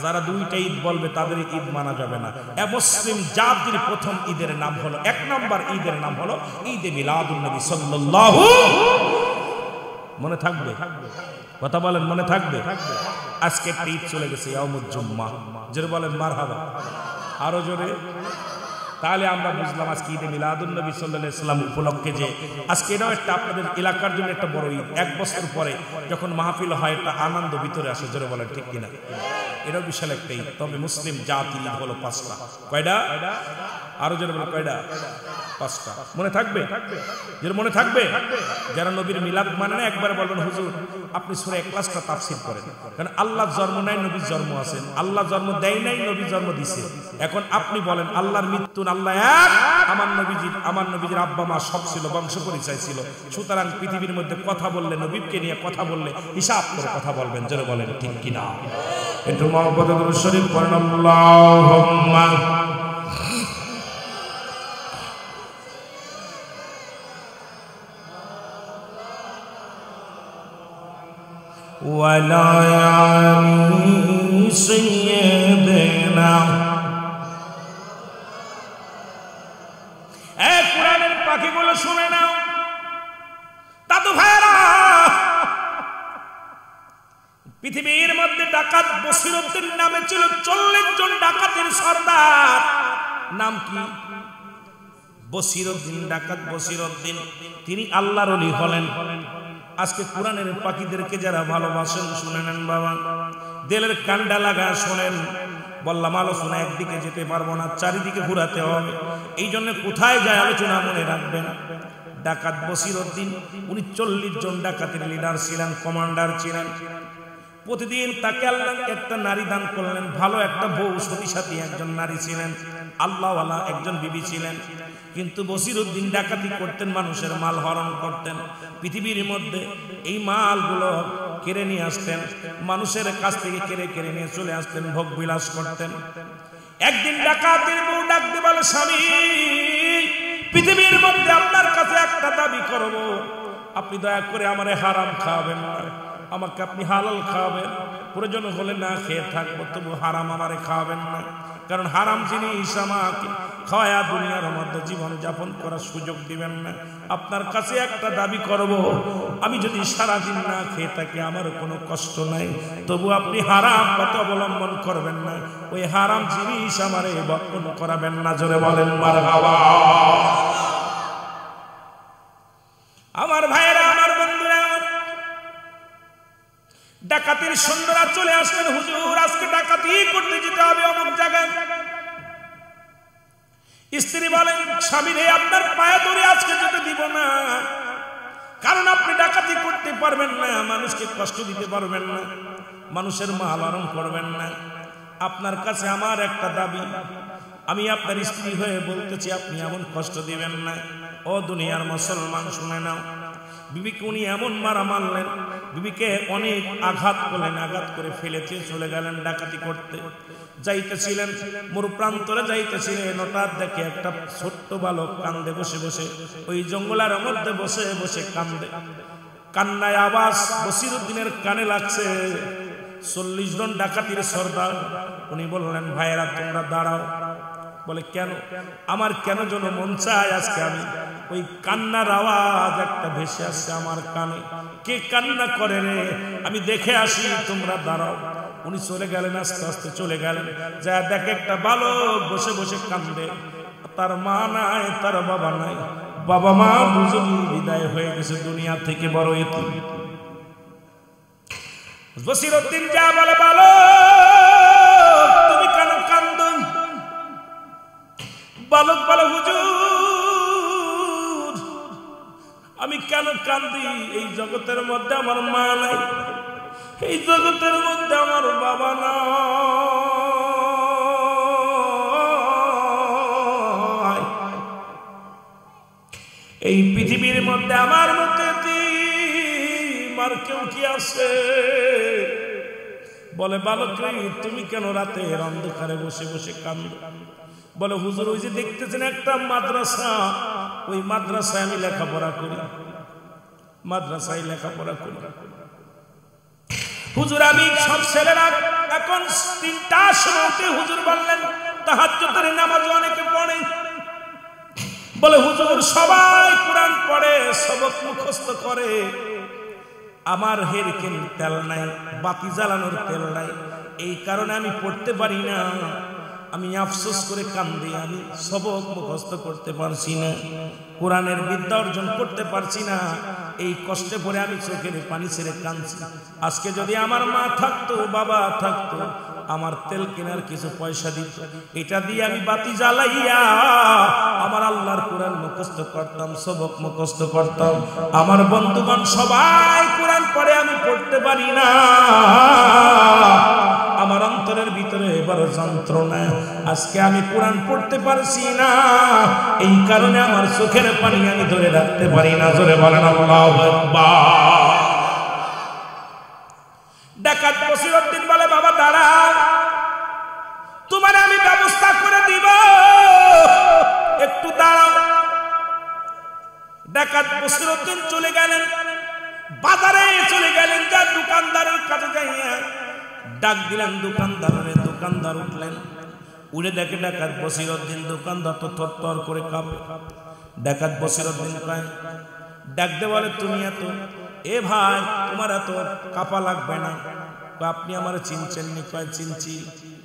যারা 2টা ঈদ বলবে তাদের ঈদ মানা যাবে না। মুসলিম জাতির প্রথম ঈদের নাম হলো, 1 নাম্বার ঈদের নাম হলো ঈদে মিলাদুন নবী সাল্লাল্লাহু। মনে থাকবে? কথা বলেন মনে থাকবে? আজকে একটা ঈদ চলে গেছে, ইয়ামুজ জুম্মা। জোরে বলেন মারহাবা। আরো জোরে। তাহলে আমরা বুঝলাম আজকে ঈদে মিলাদুন নবী সাল্লাল্লাহু আলাইহি ওয়াসাল্লাম উপলক্ষে যে আজকে এটাও একটা আপনাদের এলাকার জন্য একটা বড় ঈদ। 1 বছর পরে যখন মাহফিল হয়, একটা আনন্দ ভিতরে আসে। জোরে বলেন ঠিক কিনা? এটাও বিশাল একটা ঈদ। তবে মুসলিম জাতির ঈদ হলো 5টা। কয়টা? আরো জোরে বলেন কয়টা? 5টা। মনে থাকবে? যেটা মনে থাকবে। যারা নবীর মিলাদ মানে না, একবার বলবেন হুজুর আপনি সূরা ইখলাসটা তাফসীর করেন। কারণ আল্লাহর জন্ম নাই, নবীর জন্ম আছে। আল্লাহ জন্ম দেয় নাই, নবী জন্ম দিছে। এখন আপনি বলেন আল্লাহর মৃত্যু, আল্লাহ এক, আমার নবীজির আব্বা মা সব ছিল, বংশ পরিচয় ছিল। সুতরাং পৃথিবীর মধ্যে কথা বললে, নবীকে নিয়ে কথা বললে হিসাব করে কথা বলবেন। যারা বলেন ঠিক কিনা? একটু মহব্বতে দুরূদ শরীফ পড়েন। আল্লাহুম্মা ওয়ালা আলি সাইয়্যিদিনা। এই কোরআনের পাখিগুলো শুনে নাও দাদু ভাইরা। পৃথিবীর মধ্যে ডাকাত বসিরউদ্দিন নামে ছিল 40 জন ডাকাতের সর্দার। নাম কি? বসিরউদ্দিন ডাকাত বসিরউদ্দিন। তিনি আল্লাহর ওলি হলেন। আজকে কোরআনের পাখিদেরকে যারা ভালোবাসেন শুনে নেন বাবা, দিলের কান্ডা লাগা শোনেন। বললাম আলোচনা একদিকে যেতে পারবো না, চারিদিকে ঘুরাতে হবে। এই জন্য কোথায় যায় আলোচনা মনে রাখবেন। ডাকাত বসিরউদ্দিন উনি 40 জন ডাকাতের লিডার ছিলেন, কমান্ডার ছিলেন। প্রতিদিন তাকে আল্লাহ একটা নারী দান করলেন। ভালো একটা বউ, সতী সাথী একজন নারী ছিলেন, আল্লাহওয়ালা একজন বিবি ছিলেন। কিন্তু বসিরউদ্দিন ডাকাতি করতেন, মানুষের মাল হরণ করতেন। পৃথিবীর মধ্যে এই মালগুলো কেড়ে নিয়ে আসতেন, মানুষের কাছ থেকে কেড়ে নিয়ে চলে আসতেন, ভোগ বিলাস করতেন। একদিন ডাকাতের বউ ডাক দিয়ে বলে, স্বামী পৃথিবীর মধ্যে আপনার কাছে একটা দাবি করব, আপনি দয়া করে আমারে হারাম খাওয়াবেন না, আমাকে আপনি হালাল খাওয়াবেন। প্রয়োজন হলে না খেয়ে থাকবো, তবু হারাম আমারে খাওয়াবেন না। কারণ হারাম জিনিস আমাকে খাওয়া দুনিয়ার মধ্যে জীবন যাপন করার সুযোগ দিবেন না। আপনার কাছে একটা দাবি করব, আমি যদি সারাদিন না খেয়ে থাকি আমার কোনো কষ্ট নাই, তবু আপনি হারাম পথ অবলম্বন করবেন না, ওই হারাম জিনিস আমারে ভক্ষণ করাবেন না। জোরে বলেন মারহাবা। আমার ভাইয়েরা, আমার বন্ধুরা, ডাকাতির সৈন্যরা চলে আসলেন। হুজুর আজকে ডাকাতি করতে যেতে হবে অমুক জায়গায়। স্ত্রী বলেন, স্বামী রে আপনার পায়ে ধরে আজকে যেতে দিব না, কারণ আপনি ডাকাতি করতে পারবেন না, মানুষকে কষ্ট দিতে পারবেন না, মানুষের মাল হরণ করবেন না। আপনার কাছে আমার একটা দাবি, আমি আপনার স্ত্রী হয়ে বলতেছি আপনি এমন কষ্ট দিবেন না। ও দুনিয়ার মুসলমান শুনে নাও, বিবিকে উনি এমন মারা মারলেন, বিবিকে অনেক আঘাত করলেন, আঘাত করে ফেলেছে চলে গেলেন ডাকাতি করতে। যাইতেছিলেন, মরুপ্রান্তরে যাইতেছিলেন, হঠাৎ দেখে একটা ছোট্ট বালক কান্দে বসে বসে, ওই জঙ্গলের মধ্যে বসে বসে কান্দে। কান্নায় আওয়াজ বসিরউদ্দিনের কানে লাগছে। 40 জন ডাকাতির সর্দার। উনি বললেন, ভাইয়েরা তোমরা দাঁড়াও। বলে, কেন? আমার কেন যেন মন চায় আজকে আমি ওই কান্নার আওয়াজ একটা ভেসে আসছে আমার কানে, কে কান্না করে রে, আমি দেখে আসি, তোমরা দাঁড়াও। উনি চলে গেলেন, আস্তে আস্তে চলে গেলেন, যা দেখে একটা বালক বসে বসে কান্দে, তার মা নাই, তার বাবা নাই, বাবা মা দুজনই বিদায় হয়ে গেছে দুনিয়া থেকে, বড় এতিম। বসিরউদ্দিন যা বলে, বালক তুমি কেন কান্দো? বালক বলে, হুজুর আমি কেন কান্দি? এই জগতের মধ্যে আমার মা নাই, এই জগতের মধ্যে আমার বাবা নাই, এই পৃথিবীর মধ্যে আমার মতো আর কেউ কি আছে? বলে, বালক তুমি কেন রাতের অন্ধকারে বসে বসে কান্দো? বলে, হুজুর ওই যে দেখতেছেন একটা মাদ্রাসা, ওই মাদ্রাসায় আমি লেখাপড়া করি, মাদ্রাসায় লেখাপড়া করি। হুজুর আমি সব ছেলেরা এখন 3টার সময় হুজুর বললেন তাহাজ্জুদের নামাজ অনেকে পড়ে। বলে, হুজুর সবাই কোরআন পড়ে, সবক মুখস্থ করে, আমার হেরকেন তেল নাই, বাতি জ্বালানোর তেল নাই, এই কারণে আমি পড়তে পারি না, আমি আফসোস করে কান্দি, আমি সবক মুখস্থ করতে পারছি না, কোরআনের বিদ্যা অর্জন করতে পারছি না, এই কষ্টে পড়ে আমি চোখের পানি ছেড়ে কাঁদছি। আজকে যদি আমার মা থাকতো, বাবা থাকতো, আমার তেল কেনার কিছু পয়সা দিত, এটা দিয়ে আমি বাতি জ্বালাইয়া আমার আল্লাহর কোরআন মুখস্থ করতাম, সবক মুখস্থ করতাম। আমার বন্ধুগণ সবাই কোরআন পড়ে, আমি পড়তে পারি না, আমার অন্তরের ভিতরে বড় যন্ত্রণা, আজকে আমি কোরআন পড়তে পারছি না, এই কারণে আমার চোখের পানি আমি ধরে রাখতে পারি না। জোরে বলেন আল্লাহু আকবার। ডাকাত বসিরউদ্দিন বলে, বাবা দাঁড়াও, তোমার আমি ব্যবস্থা করে দিব, একটু দাঁড়াও। ডাকাত বসিরউদ্দিন চলে গেলেন, বাজারে চলে গেলেন, যা দোকানদারের কাছে যাইয়া ডাক দিলেন দোকানদারের। দোকানদার উঠলেন, উড়ে দেখে ডাকাত বসিরউদ্দিন। দোকানদার তো থরথর করে কাঁপে। ডাকাত বসিরউদ্দিন কয়, ডাকতে বলে, তুমি এত, এ ভাই তোমার এত কাঁপা লাগবে না, আপনি আমার চিনছেন নি? কয়, চিনছি।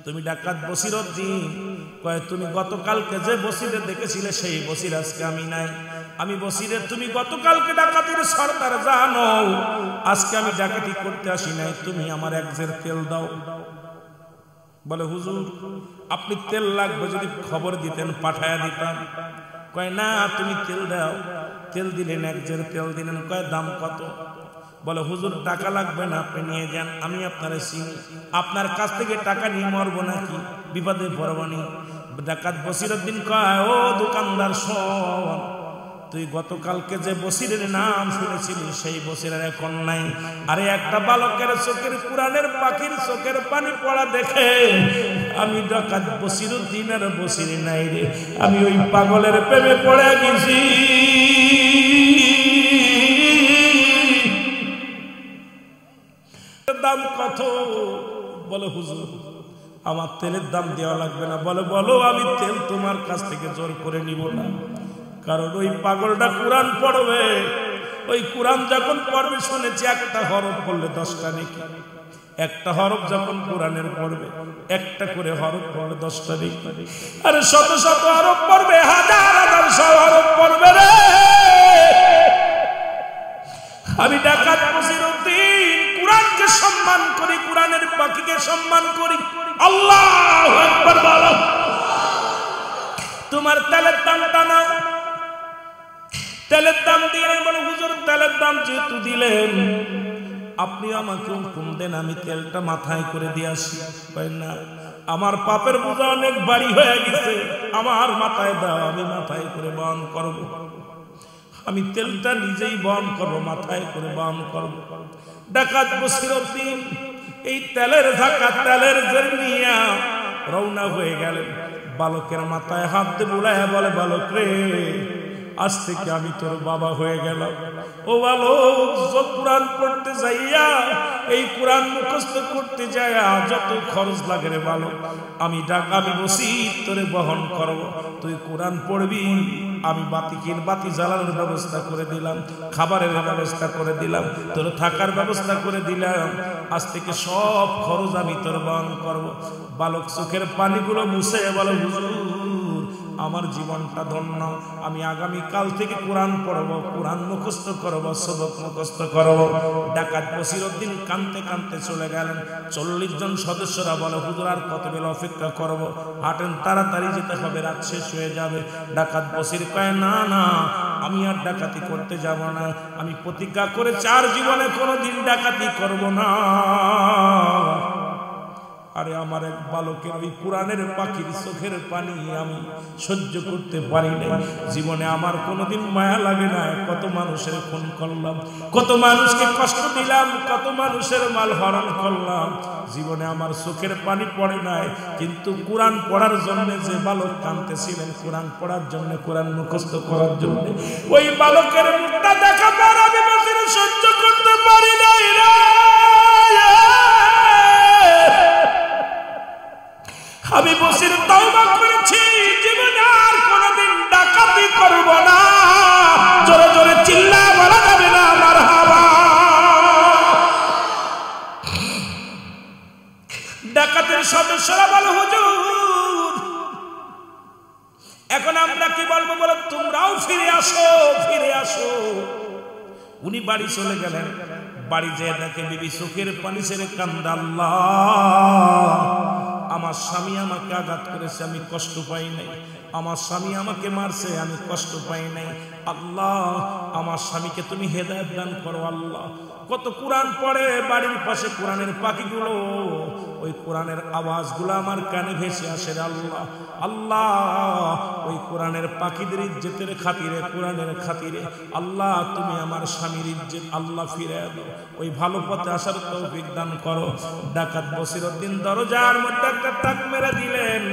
তুমি ডাকাত বসিরউদ্দিন? কয়, তুমি গতকালকে যে বসিরে দেখেছিলে সেই বসির আজকে আমি নাই, আমি বসিরে, তুমি গতকালকে ডাকাতির সর্দার জানো, আজকে আমি ডাকাতি করতে আসি নাই, তুমি আমার 1 জের তেল দাও। বলে, হুজুর আপনি তেল লাগবে যদি খবর দিতেন, পাঠায়া দিতাম। কয়, না তুমি তেল দাও। তেল দিলেন, 1 জের তেল দিলেন। কয়, দাম কত? বলে, হুজুর টাকা লাগবে না, আপনি নিয়ে যান, আমি আপনারে চিনি, আপনার কাছ থেকে টাকা নিয়ে মরবো নাকি, বিপদে পড়বনি। ডাকাত বসিরউদ্দিন কয়, ও দোকানদার শোন, তুই গতকালকে যে বসিরের নাম শুনেছিলি সেই বসিরের এখন নাই। আরে একটা বালকের চোখের, কোরআনের পাখির চোখের পানি পড়া দেখে আমি ডাকাত বসিরউদ্দিনের বসির নাই রে, আমি ওই পাগলের প্রেমে পড়ে গেছি। দাম কত? বলে, হুজুর আমার তেলের দাম দেওয়া লাগবে না। বলে বলো আমি তেল তোমার কাছ থেকে জোর করে নিব না, কারণ ওই পাগলটা কোরআন পড়বে, ওই কোরআন যখন পড়বে শুনেছি একটা হরফ পড়লে 10টা নেকি, একটা হরফ যখন কোরআনের পড়বে একটা করে হরফ পড়লে 10টা নেকি, আরে শত শত হরফ পড়বে, হাজার হাজার হরফ পড়বে রে। আমি ডাকাত মসিরউদ্দিন কোরআনকে সম্মান করি, কোরআনের পাখিকে সম্মান করি। আল্লাহু আকবার বলো। তোমার তেলের দামটা নাও, তেলের দাম দিয়ে বলো হুজুর তেলের দাম যেহেতু দিলেন আপনি আমাকে হুকুম দেন আমি তেলটা মাথায় করে দিয়ে আসি। কই না, আমার পাপের বোঝা অনেক ভারী হয়ে গেছে, আমার মাথায় দাও, আমি মাথায় করে বহন করব, আমি তেলটা নিজেই বহন করব, মাথায় করে বহন করব। ডাকাত মসিরউদ্দিন এই তেলের ঢাকা তেলের জরিয়া রওনা হয়ে গেলেন। বালকের মাথায় হাত দিয়ে বুলায় বলে, বালক রে আজ থেকে আমি তোর বাবা হয়ে গেলাম। ও বালক, কোরআন পড়তে যাইয়া এই কোরআন মুখস্থ করতে যাইয়া যত খরচ লাগে রে বালক, আমি মসজিদ তোরে বহন করব, তুই কোরআন পড়বি, আমি বাতি জ্বালানোর ব্যবস্থা করে দিলাম, খাবারের ব্যবস্থা করে দিলাম, তোর থাকার ব্যবস্থা করে দিলাম, আজ থেকে সব খরচ আমি তোর বহন করব। বালক চোখের পানিগুলো মুছে বলে, হুজুর আমার জীবনটা ধন্য, আমি আগামী কাল থেকে কোরআন পড়ব, কোরআন মুখস্থ করব, সবক মুখস্থ করব। ডাকাত মসিরউদ্দিন কাঁদতে কাঁদতে চলে গেলেন। 40 জন সদস্যরা বলে, হুজুর আর কত বেলা অপেক্ষা করব, হাঁটেন, তাড়াতাড়ি যেতে হবে, রাত শেষ হয়ে যাবে। ডাকাত বসির কয়, না না আমি আর ডাকাতি করতে যাব না, আমি প্রতিজ্ঞা করে 4 জীবনে কোনোদিন ডাকাতি করব না। আরে আমার এক বালকের ওই কোরআনের পাখির চোখের পানি আমি সহ্য করতে পারি না, জীবনে আমার কোনোদিন মায়া লাগে না। কত মানুষের খুন করলাম, কত মানুষকে কষ্ট দিলাম, কত মানুষের মাল হরণ করলাম, জীবনে আমার চোখের পানি পড়ে নাই। কিন্তু কোরআন পড়ার জন্য যে বালক কাঁদতেছিলেন, কোরআন পড়ার জন্য, কোরআন মুখস্থ করার জন্য, ওই বালকের মুখটা দেখা পর আমি বসির সহ্য করতে পারি নাই রে। আমি বসির তওবা করেছি, জীবনে আর কোনোদিন ডাকাতি করব না। জোরে জোরে চিল্লা বলা যাবে না মারহাবা। ডাকাতের সদস্যরা বলে, হুজুর এখন আমরা কি বলবো, বলো তোমরাও ফিরে আসো, ফিরে আসো। উনি বাড়ি চলে গেলেন। বাড়ি যেয়ে দেখে বিবি চোখের পানি ছেড়ে কান্দে, আল্লাহ আমার স্বামী আমাকে আঘাত করেছে, আমি কষ্ট পাই নাই, আমার স্বামী আমাকে মারছে, আমি কষ্ট পাই নাই, আল্লাহ আমার স্বামীকে তুমি হেদায়েত দান করো। আল্লাহ কত কোরআন পড়ে, বাড়ির পাশে কোরআনের পাখিগুলো, ওই কোরআনের আওয়াজগুলো আমার কানে ভেসে আসে। আল্লাহ আল্লাহ ওই কোরআনের পাখিদের ইজ্জতের খাতিরে, কোরআনের খাতিরে আল্লাহ তুমি আমার স্বামীর ইজ্জত আল্লাহ ফিরে দাও, ওই ভালো পথে আসার তৌফিক দান করো। ডাকাত মসিরউদ্দিন দরজার মধ্যে একটা টাক মেরে দিলেন।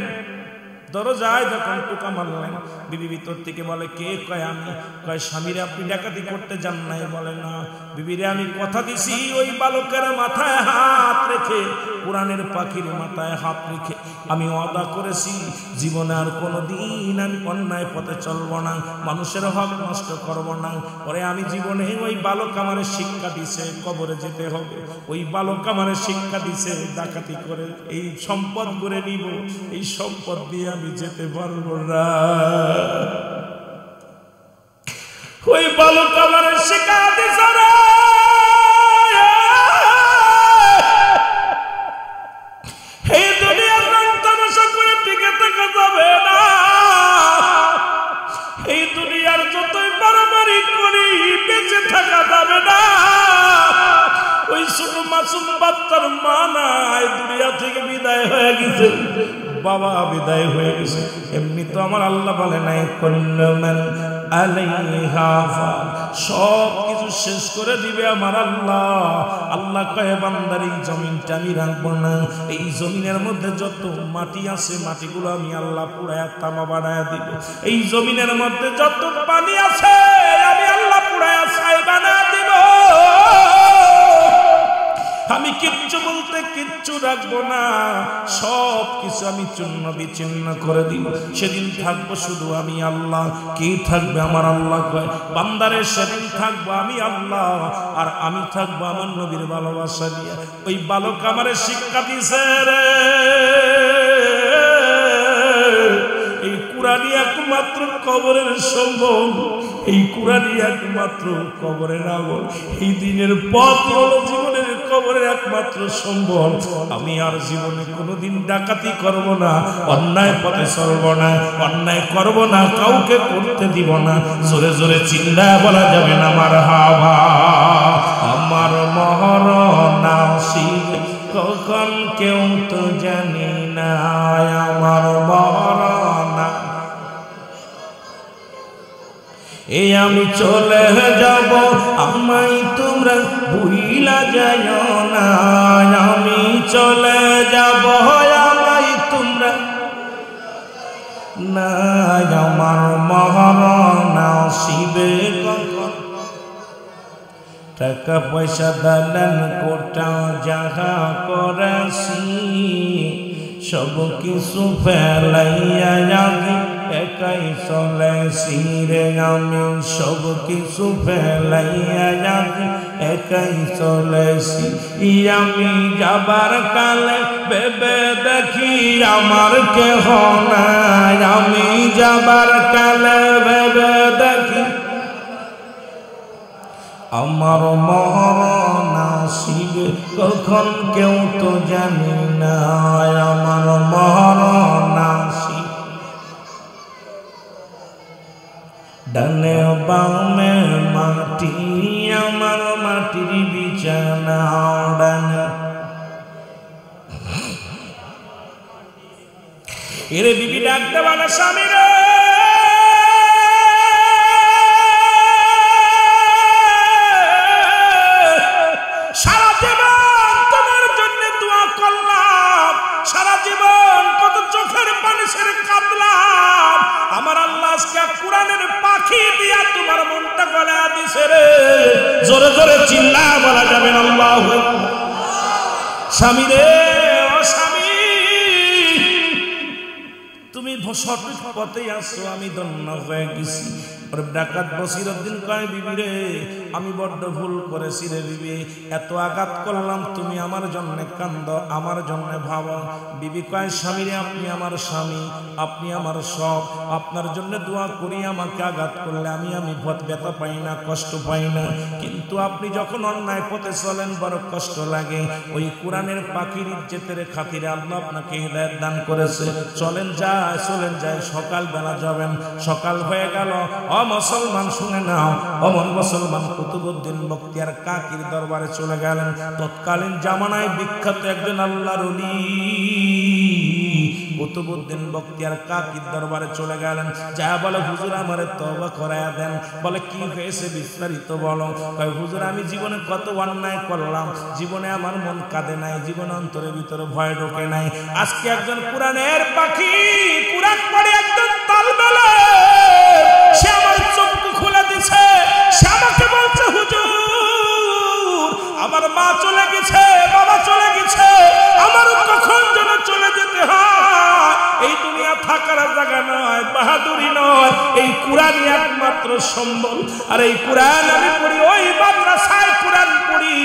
দরজায় যখন টোকা মারলেন, বিবি ভিতর থেকে বলে, কে? কয় আমি। কয় স্বামীরে আপনি ডাকাতি করতে যান নাই? বলে না। বিবিরে আমি কথা দিছি ওই বালকের মাথায় হাত রেখে, কোরআনের পাখির মাথায় হাত রেখে আমি ওয়াদা করেছি জীবনে আর কোনোদিন আমি অন্যায় পথে চলব না, মানুষের হক নষ্ট করব না। পরে আমি জীবনে ওই বালক আমার শিক্ষা দিছে কবরে যেতে হবে, ওই বালক আমার শিক্ষা দিছে ডাকাতি করে এই সম্পদ করে নিব, এই সম্পদ দিয়ে আমি যেতে পারবো না। ওই বালক আমার শিক্ষা দিছে না, এই দুনিয়ার রং তামাশা করে টিকে থাকা যাবে না, এই দুনিয়ার যতই মারামারি করি বেঁচে থাকা যাবে না। ওই ছোট মাসুম বাচ্চার মা নাই, দুনিয়া থেকে বিদায় হয়ে গেছে, বাবা বিদায় হয়ে গেছে। এমনি তো আমার আল্লাহ বলে নাই কুল্লু মান আলাইহা ফান, সব কিছু শেষ করে দিবে আমার আল্লাহ। আল্লাহ কয়ে বান্দার এই জমিনটা আমি রাখবো না, এই জমিনের মধ্যে যত মাটি আছে মাটিগুলো আমি আল্লাহ পুরায়া তামা বানায়া দিব, এই জমিনের মধ্যে যত পানি আছে আমি আল্লাহ পুরায়া ছাই বানায়া দিব। আমি কিচ্ছু বলতে কিচ্ছু রাখবো না, সব কিছু আমি চূর্ণ বিচ্ছিন্ন করে দিব। সেদিন থাকবো শুধু আমি আল্লাহ। কি থাকবে? আমার আল্লাহ কয় বান্দারে সেদিন থাকবো আমি আল্লাহ, আর আমি থাকবো আমার নবীর ভালোবাসা নিয়ে। ওই বালক আমারে শিক্ষা দিছে রে, এই কুরআনই একমাত্র কবরের সম্বল, এই কুরআনই একমাত্র কবরের আমল। এই দিনের পথ হলো জীবনের কবরের একমাত্র সম্বল। আমি আর জীবনে কোনোদিন ডাকাতি করব না, অন্যায় পথে চলব না, অন্যায় করব না, কাউকে করতে দিব না। জোরে জোরে চিল্লায় বলা যাবে না মারহাবা। আমার মরণ আসিবে কখন কেউ তো জানি না, আমার মরণ এই আমি চলে যাব, আমায় তোমরা ভুইলা যাইও না। আমি চলে যাব, আমায় তোমরা না, আমার মরণ আসিবে কখন। টাকা পয়সা দালান কোটা যাহা করেছি, সব কিছু ফেলাইয়া যাবি একাই চলেছি রে। আমি সব কিছু ফেলাইয়া যাবি একাই চলেছি। আমি যাবার কালে ভেবে দেখি আমার কেহ নাই, আমি যাবার কালে ভেবে দেখি আমার মরণ আসিবে কখন কেউ তো জানি না, আমার মরণ আসিবে। ডানে বামে মাটি, আমার মাটির বিছানা ডানে। এরে বিবি ডাকতে বলে স্বামী রে, সারা জীবন তোমার জন্য দোয়া করলাম, সারা জীবন কত চোখের পানি ছেড়ে কাঁদলাম, আমার আল্লাহ আজকে কুরআনের পাখি দিয়া তোমার মনটা গলায় দিছে রে। জোরে জোরে চিল্লায় বলা যাবে না আল্লাহু আকবার। স্বামী রে, ও স্বামী, তুমি সঠিক পথে আসছো, আমি ধন্য হয়ে গেছি। ডাকাত বসিরউদ্দিন কয় বিবি রে, আমি বড্ড ভুল করেছি রে বিবি, এত আঘাত করলাম, তুমি আমার জন্য কান্দ, আমার জন্য ভাবো। বিবি কয় স্বামী রে, আপনি আমার স্বামী, আপনি আমার সব, আপনার জন্য দোয়া করি। আমাকে আঘাত করলে আমি ব্যথা পাই না, কষ্ট পাই না, কিন্তু আপনি যখন অন্যায় পথে চলেন বড় কষ্ট লাগে। ওই কোরআনের পাখির ইজ্জতের খাতিরে আল্লাহ আপনাকে হিদায়াত দান করেছে। চলেন যায়, সকাল বেলা যাবেন। সকাল হয়ে গেল, মুসলমান শুনে নাও, অমন মুসলমান কুতুবউদ্দিন বখতিয়ার কাকির দরবারে চলে গেলেন। তৎকালীন জামানায় বিখ্যাত একজন আল্লাহর ওলি কুতুবউদ্দিন বখতিয়ার কাকির দরবারে চলে গেলেন। যা বলে হুজুর আমারে তওবা করায়া দেন। বলে কি হয়েছে বিস্তারিত বলো। কয় হুজুর আমি জীবনে কত অন্যায় করলাম, জীবনে আমার মন কাঁদে নাই, জীবন অন্তরের ভিতরে ভয় ঢোকে নাই। আজকে একজন কোরআনের পাখি কোরআন পড়ে একজন তালবেলা, সে আমার চক্ষু খুলে দিছে। সে আমাকে বলছে হুজুর আমার মা চলে গেছে, বাবা চলে গেছে, আমার কখন যেন চলে যেতে হয়। এই দুনিয়া থাকার জায়গা নয়, বাহাদুরি নয়, এই কোরআনই একমাত্র সম্বল। আর এই কোরআন আমি পড়ি, ওই মাদ্রাসায় কোরআন পড়ি,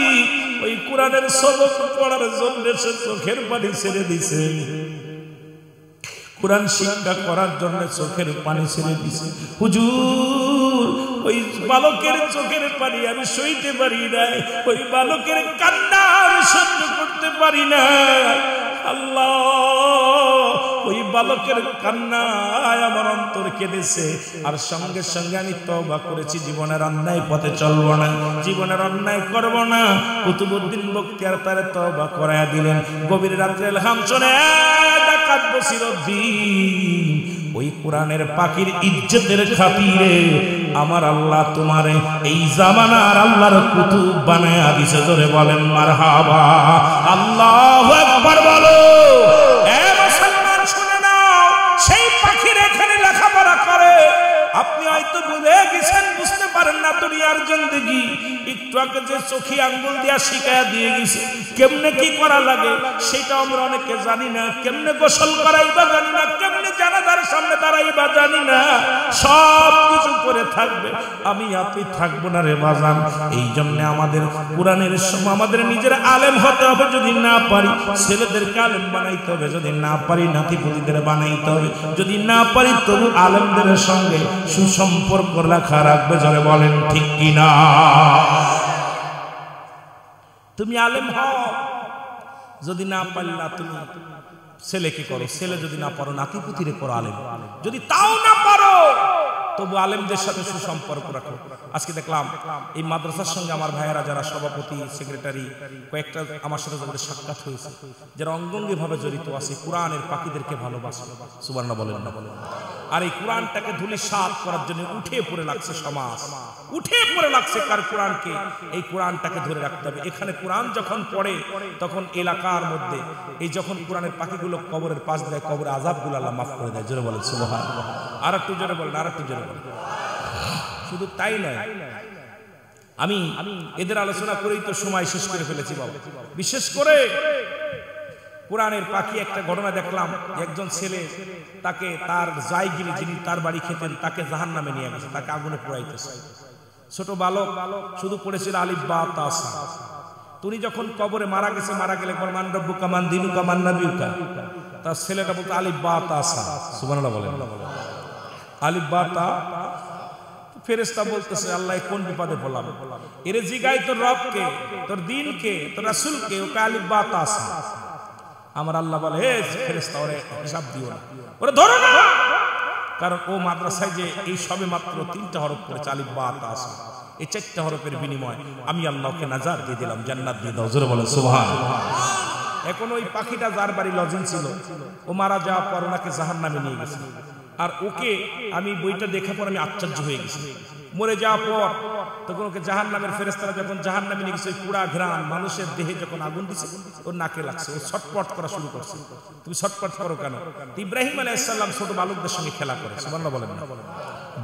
ওই কোরআনের সবক পড়ার জন্য সে চোখের পানি ছেড়ে দিছে। কোরআন শিক্ষা করার জন্য চোখের পানি ছেড়ে দিছে। হুজুর ওই বালকের চোখের পানি আমি সইতে পারি না, ওই বালকের কান্না আমি সহ্য করতে পারি না। আল্লাহ, ওই বালকের কান্নায় আমার অন্তর কেঁদেছে। আর সঙ্গে সঙ্গে আমি তওবা করেছি, জীবনের অন্যায় পথে চলবো না, জীবনের অন্যায় করব না। কুতুবউদ্দিন বখতিয়ার তারে তওবা করায়া দিলেন। গভীর রাত্রে এলহাম শুনে ডাকাত বসিরউদ্দিন ওই কোরআনের পাখির ইজ্জতের খাতিরে আমার আল্লাহ তোমারে এই জামানার আল্লাহর কুতুব বানায়া দিছে। জোরে বলেন মারহাবা, আল্লাহু আকবার বলো। এ মুসলমান শুনে নাও, সেই পাখির এখানে লেখাপড়া করে। আপনি হয়তো বুঝে গেছেন, বুঝতে পারেন না দুনিয়ার জিন্দেগি। একটু আগে যে চোখে আঙ্গুল দিয়া শিখায়া দিয়ে গেছে, কেমনে কি করা লাগে সেটা আমরা অনেকে জানি না, কেমনে গোসল করাইবা জানি না, কেমনে জানাজার সামনে দাঁড়াইবা জানি না, সব কিছু করে থাকবে, আমি আপনি থাকবো না রে বাজান। এই জন্য আমাদের কোরআনের সময় আমাদের নিজের আলেম হতে হবে, যদি না পারি ছেলেদেরকে আলেম বানাইতে হবে, যদি না পারি নাতিপুতিদের বানাইতে হবে, যদি না পারি তবু আলেমদের সঙ্গে সুসম্পর্ক রাখবে। যারা বলেন ঠিক কিনা? তুমি আলেম হও, যদি না পারলা তুমি ছেলেকে করো, ছেলে যদি না পারো নাতিপুতিরে করো আলেম, যদি তাও না পারো তবু আলেমদের সাথে সুসম্পর্ক রাখো। আজকে দেখলাম এই মাদ্রাসার সঙ্গে আমার ভাইয়েরা যারা সভাপতি সেক্রেটারি কয়েকটা আমার সাথে যাদের সাক্ষাৎ হয়েছে, যারা অঙ্গাঙ্গী ভাবে জড়িত আছে, কোরআনের পাখিদেরকে ভালোবাসে, সুবহানাল্লাহ বলেন না বলেন। আর এই কোরআনটাকে ধূলিসাৎ করার জন্য উঠে পড়ে লাগছে সমাজ, উঠে পড়ে লাগছে কার কোরআনকে, এই কোরআনটাকে ধরে রাখতে হবে। এখানে কোরআন যখন পড়ে তখন এলাকার মধ্যে এই যখন কোরআনের পাখিগুলো কবরের পাশ দেয়, কবরের আযাবগুলো আল্লাহ মাফ করে দেয়। জোরে বলেন সুবহানাল্লাহ। আর একটু জোরে বলেন, আর একটু জোরে বলেন। শুধু তাই নয়, আমি এদের আলোচনা করেই তো সময় শেষ করে ফেলেছি বাবা। বিশেষ করে কোরআনের পাখি একটা ঘটনা দেখলাম, একজন ছেলে তাকে তার জায়গিরি যিনি তার বাড়ি খেতেন তাকে জাহান্নামে নিয়ে গেছে, তাকে আগুনে পোড়াইতেছে। ছোট বালক শুধু পড়েছিল আলিফ বা তা সা। তুমি যখন কবরে মারা গেছে, মারা গেলে মান রব্বুকা মান দীনুকা মান নাবিয়ুকা, তার ছেলেটা বলতো আলিফ বা তা সা। সুবহানাল্লাহ বলেন। আলিফ বা তা। ফেরেশতা বলতেছে আল্লাহ কোন বিপদে পড়লাম, এরে জিগাই তোর রবকে, তোর দ্বীনকে, তোর রাসূলকে, ও আলিফ বা তা সা। আমার আল্লাহ বলে হে ফেরেশতা ওরে হিসাব দিও না, ওরে ধরো না, কারণ ও মাদ্রাসায় যে এই সবে মাত্র 3টা হরফ পড়েছে আলিফ বা তা সা, এই 4টা হরফের বিনিময় আমি আল্লাহকে নাজাত দিয়ে দিলাম, জান্নাত দিয়ে দাও। জোরে বলেন সুবহানাল্লাহ। এখন ওই পাখিটা যার বাড়ি লজিং ছিল, ও মারা যাওয়ার পর ওনাকে জাহান্নামে নিয়ে গেছে। আর ওকে আমি বইটা দেখার পর আমি আশ্চর্য হয়ে গেছি। মরে যাওয়ার পর তখন ওকে জাহান্নামের ফেরেশতারা যখন জাহান্নামে নিয়ে গেছে, পুরা ঘ্রাণ মানুষের দেহে যখন আগুন দিছে ওর নাকে লাগছে, ও ছটপট করা শুরু করছে। তুমি ছটপট করো কেন? ইব্রাহিম আলাইহিস সালাম ছোট বালকদের সঙ্গে খেলা করে, সুবহানাল্লাহ বলেন না।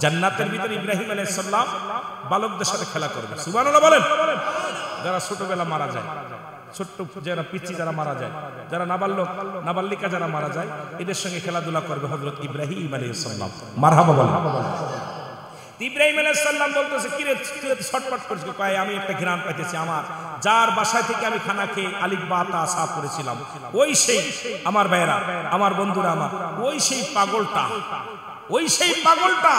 জান্নাতের ভিতরে ইব্রাহিম আলাইহিস সালাম বালকদের সাথে খেলা করবে, সুবহানাল্লাহ বলেন। যারা ছোটবেলা মারা যায়, ছোট্ট যারা পিচ্চি যারা মারা যায়, যারা নাবালক নাবালিকা যারা মারা যায়, এদের সঙ্গে খেলাধুলা করবে হযরত ইব্রাহিম আলাইহিস সালাম। মারহাবা বলেন। ইব্রাহিম আলাইহিস সালাম বলতেছে কি রে তুই ছটপট করছিস? কয় আমি একটা ঘ্রাণ পাইতেছি, আমার যার বাসায় থেকে আমি খানা খেয়ে আলিফ বা তা সা করেছিলাম, ওই সেই আমার ভাইরা, আমার বন্ধুরা, আমার ওই সেই পাগলটা, ওই সেই পাগলটা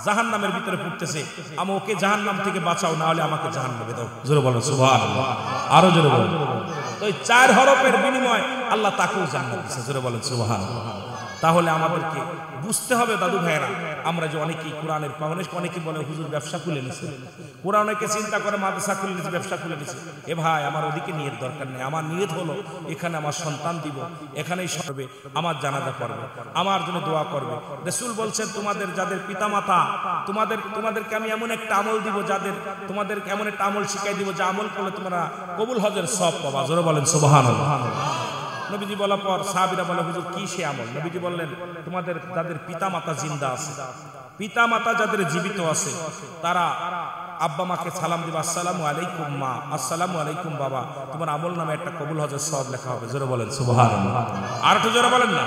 জাহান্নামের ভিতরে পড়তেছে, আমি ওকে জাহান্নাম থেকে বাঁচাও, না হলে আমাকে জাহান্নামে দাও। জোরে বলো সুবহানাল্লাহ, আরো জোরে বলো। তো এই 4 হরফের বিনিময় আল্লাহ তাকেও জান্নাত দিয়েছে। জোরে বলেন সুবহানাল্লাহ। তাহলে আমাদেরকে বুঝতে হবে দাদু ভাইরা, আমরা যে অনেকেই কোরআনের অনেকে বলে হুজুর ব্যবসা খুলে নিছে, কোরআন অনেকে চিন্তা করে মাদ্রাসা খুলে নিছে, ব্যবসা খুলে নিছে। এ ভাই আমার ওদিকে নিয়ত দরকার নেই, আমার নিয়ত হলো এখানে আমার সন্তান দিব, এখানেই সরবে, আমার জানাজা পড়বে, আমার জন্য দোয়া করবে। রাসূল বলছেন তোমাদের যাদের পিতামাতা, তোমাদেরকে আমি এমন একটা আমল দিব, যাদের তোমাদেরকে এমন একটা আমল শিখাই দিব, যে আমল করলে তোমরা কবুল হজের সওয়াব পাবা। জোরে বলেন সুবহানাল্লাহ। নবীজি বলার পর সাহাবীরা বলে হুজুর কি সে আমল? নবীজি বললেন তোমাদের যাদের পিতামাতা জিন্দা আছে, পিতামাতা যাদের জীবিত আছে, তারা আব্বা মাকে সালাম দিবা, আসসালামু আলাইকুম মা, আসসালামু আলাইকুম বাবা, তোমার আমল নামে একটা কবুল হজের সওয়াব লেখা হবে। জোরে বলেন সুবহানাল্লাহ। আর একটু জোরে বলেন না।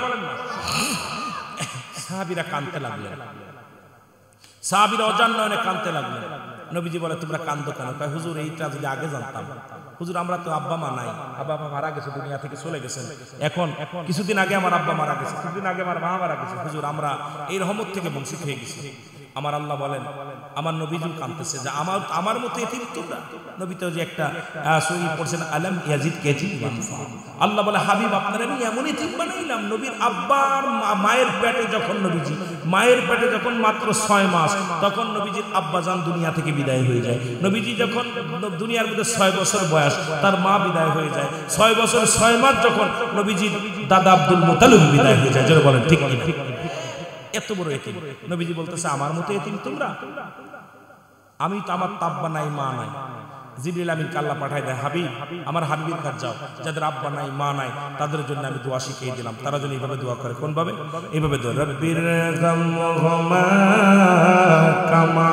সাহাবীরা কাঁদতে লাগলেন, সাহাবীরা অজান্নয়নে কাঁদতে লাগলেন। নবীজি বলে তোমরা কান্দো কেন? কয় হুজুর এইটা যদি আগে জানতাম, হুজুর আমরা তো আব্বা মা নাই, আব্বা মা মারা গেছে, দুনিয়া থেকে চলে গেছেন, এখন কিছুদিন আগে আমার আব্বা মারা গেছে, কিছুদিন আগে আমার মা মারা গেছে, হুজুর আমরা এই রহমত থেকে বঞ্চিত হয়ে গেছি। আমার আল্লাহ বলেন, আমার নবীজি কাঁদতেছে যে আমার মতো এতিম তোমরা। নবী তো যে একটা সূরা পড়ছেন আলাম ইয়াজিদ কাজিমান, আল্লাহ বলে হাবিব আপনারা আমি এমন এতিম বানাইলাম। নবীর আব্বার মায়ের পেটে যখন নবীজি মায়ের পেটে যখন মাত্র 6 মাস, তখন নবীজির আব্বাজান দুনিয়া থেকে বিদায় হয়ে যায়। নবীজি যখন দুনিয়ার মধ্যে 6 বছর বয়স, তার মা বিদায় হয়ে যায়। 6 বছর 6 মাস যখন নবীজির দাদা আব্দুল মুতালিব বিদায় হয়ে যায়। যারা বলেন ঠিক কি? এত বড় এতিম। নবীজি বলতেছে আমার মতো এতিম তোমরা? আমি তো আমার আব্বা নাই মা নাই। জিবরিল আমিন আল্লাহ পাঠায় দেয়, হাবিব আমার হাবিবের কাছে যাও, যাদের আব্বা নাই মা নাই তাদের জন্য আমি দোয়া শিখিয়ে দিলাম, তারা যেন এইভাবে দোয়া করে। কোন ভাবে? এইভাবে দোয়া, রব্বির গামহুমা কামা,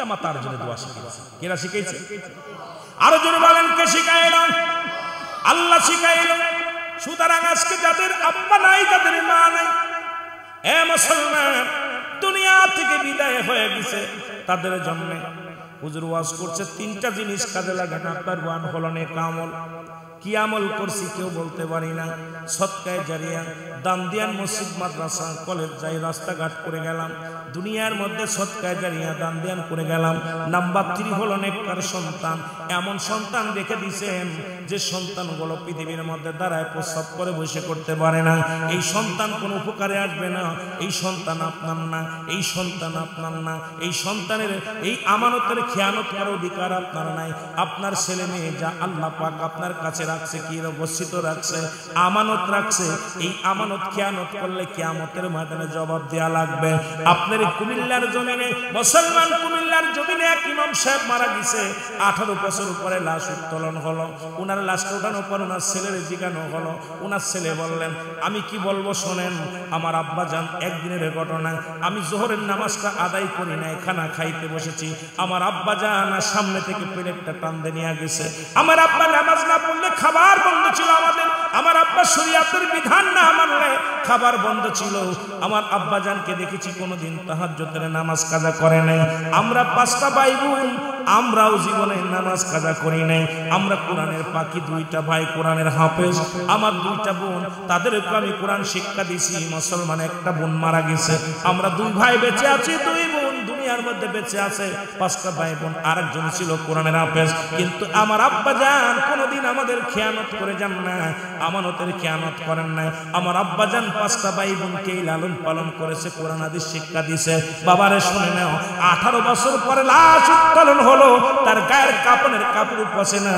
পিতা মাতার জন্য দোয়া শিখিয়েছে। কেরা শিখাইছে? আরো জোরে বলেন, কে শিখাইল? আল্লাহ শিখাইল। সুতরাং আজকে যাদের আব্বা নাই, যাদের মা নাই, এ মুসলমান, দুনিয়া থেকে বিদায় হয়ে গেছে, তাদের জন্য হুজুর ওয়াজ করছে তিনটা জিনিস কাজে লাগে। নাম্বার 1 হলো নেক আমল। কি আমল করছি কেউ বলতে পারি না। সদকায়ে জারিয়া, দান দিয়ান, মসজিদ মাদ্রাসা কলেজ যাই, রাস্তাঘাট করে গেলাম, দুনিয়ার মধ্যে সদকায়ে জারিয়া দান দিয়ান করে গেলাম। নাম্বার 3 হলো নেককার সন্তান। এমন সন্তান রেখে দিয়েছেন যে সন্তানগুলো পৃথিবীর মধ্যে দাঁড়ায় প্রস্রাব করে বসে করতে পারে না। এই সন্তান কোনো উপকারে আসবে না। এই সন্তান আপনার না, এই সন্তান আপনার না। এই সন্তানের এই আমানতের খেয়ানত করার অধিকার আপনার নাই। আপনার ছেলে মেয়ে যা আল্লাহ পাক আপনার কাছে রাখছে, কি অবস্থিত রাখছে, আমানত রাখছে, এই আমানত খেয়ানত করলে কিয়ামতের ময়দানে জবাব দেয়া লাগবে। আপনার কুমিল্লার জমিনে, মুসলমান কুমিল্লার জমিনে এক ইমাম সাহেব মারা গেছে। 18 বছর পরে লাশ উত্তোলন হলো। উনার লাশটা ওঠানোর পর উনার ছেলের জিজ্ঞানো হলো। উনার ছেলে বললেন, আমি কি বলবো শোনেন, আমার আব্বা জান একদিনের ঘটনা, আমি জোহরের নামাজটা আদায় করি নাই, খানা খাইতে বসেছি, আমার আব্বা জান সামনে থেকে প্লেটটা টানতে নিয়ে গেছে। আমার আব্বা নামাজ না পড়লে খাবার বন্ধ ছিল আমাদের। আমার আব্বা শরীয়তের বিধান না মানলে খাবার বন্ধ ছিল। আমার আব্বা জানকে দেখেছি কোনোদিন তাহাজ্জুদের নামাজ কাজা করে নাই। আমরা 5টা ভাই বোন, আমরাও জীবনে নামাজ কাজা করি নাই। আমরা কোরআনের পাখি, 2টা ভাই কোরআনের হাফেজ। আমার 2টা বোন, তাদেরকে আমি কোরআন শিক্ষা দিছি। মুসলমান একটা বোন মারা গেছে, আমরা 2 ভাই বেঁচে আছি, 2 বোন দুনিয়ার মধ্যে বেঁচে আছে। 5টা ভাই বোন, আরেকজন ছিল কোরআনের হাফেজ। কিন্তু আমার আব্বা জান কোনোদিন আমাদের খেয়ানত করে যান না, আমানতের খেয়ানত করেন নাই। আমার আব্বা জান 5টা ভাই বোনকে লালন পালন করেছে, কোরআন হাদিস শিক্ষা দিছে। বাবারে শুনে নাও, 18 বছর পরে লাশ উত্তোলন হলো। তার গায়ের কাপড়ের কাপড় পচে না,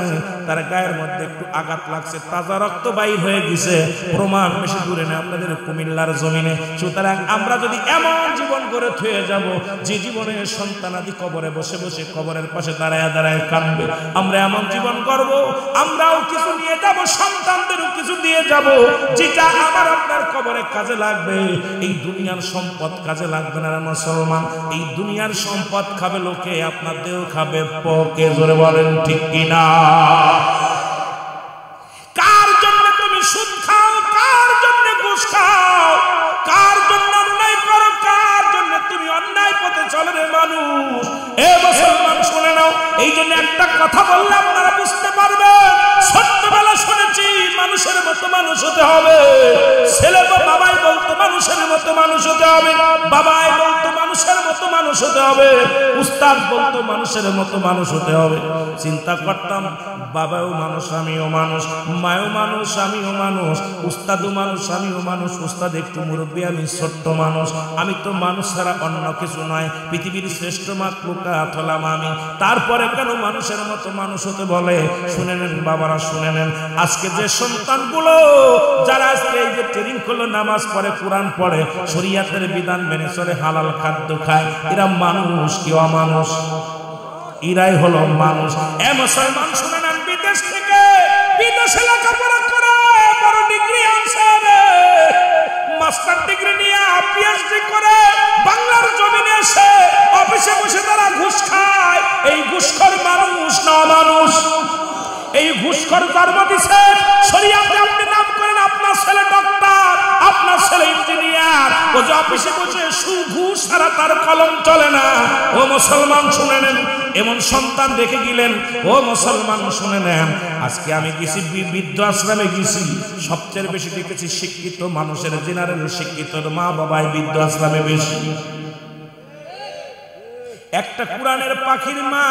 তার গায়ের মধ্যে একটু আঘাত লাগছে, তাজা রক্ত বাইর হয়ে গেছে। প্রমাণ বেশি দূরে না, আপনাদের কুমিল্লার জমিনে। সুতরাং আমরা যদি এমন জীবন গড়ে থুয়ে যাব, যে জীবনে সন্তানাদি কবরে বসে বসে কবরের পাশে দাঁড়ায় দাঁড়ায় কাঁদবে, আমরা এমন জীবন করব, আমরাও কিছু নিয়ে যাব, সন্তানদেরও কিছু দিয়ে যাব, যেটা আমার আপনার কবরে কাজে লাগবে। এই দুনিয়ার সম্পদ কাজে লাগবে না মুসলমান। এই দুনিয়ার সম্পদ খাবে লোকে, আপনার দেহ খাবে পকে। জোরে বলেন ঠিক কিনা? কার জন্য তুমি সুদ খাও, কার জন্য ঘুষ খাও, কার জন্য অন্যায় করো, কার জন্য তুমি অন্যায় পথে চলে রে মানুষ। এ মুসলমান শুনে নাও, এই জন্য একটা কথা বললে আপনারা বুঝতে পারবেন। ছোট্টবেলা শুনেছি মানুষের মতো মানুষ হতে হবে। ছেলে তো বাবাই বলতো মানুষের মতো মানুষ হতে হবে, বাবাই বলতো মানুষের মতো মানুষ হতে হবে, উস্তাদ বলতো মানুষের মতো মানুষ হতে হবে। চিন্তা করতাম, বাবাও মানুষ, আমিও মানুষ, মাও মানুষ, আমিও মানুষ, উস্তাদও মানুষ, আমিও মানুষ। উস্তাদ একটু মুরব্বী, আমি ছোট্ট মানুষ। আমি তো মানুষ ছাড়া অন্য কিছু নয়, পৃথিবীর শ্রেষ্ঠ মাখলুকাত হলাম আমি। তারপরে কেন মানুষের মতো মানুষ হতে বলে? শুনে নেন বাবারা, শুনে নেন। আজকে যে সন্তানগুলো যারা আজকে এই যে ট্রেনিং করলো, নামাজ পড়ে, কোরআন পড়ে, শরীয়তের বিধান মেনে চলে, হালাল খাদ্য খায়, এরা মানুষ কি অমানুষ? এরাই হলো মানুষ। এ মুসলমান শুনে নেন, বিদেশ থেকে, বিদেশে লেখাপড়া করে বড় ডিগ্রি আনছে, মাস্টার ডিগ্রি নিয়ে পিএইচডি করে বাংলার জমিনে এসে অফিসে বসে তারা ঘুষ খায়। এই ঘুষখোর মানুষ না মানুষ? এই ঘুষখোর জন্ম দিছে শরীয়তে। আপনি নাম করেন আপনার ছেলে ডক্টর, আপনার ছেলে ইঞ্জিনিয়ার, ও যে অফিসে বসে ঘুষ ছাড়া তার কলম চলে না। ও মুসলমান শুনে নেন, এমন সন্তান রেখে গেলেন। ও মুসলমান শুনে নেন, আজকে আমি গেছি বৃদ্ধ আশ্রমে গেছি, সবচেয়ে বেশি দেখেছি শিক্ষিত মানুষের, জেনারেল শিক্ষিত মা বাবাই বৃদ্ধ আশ্রমে বেশি। একটা কোরআনের পাখির মা,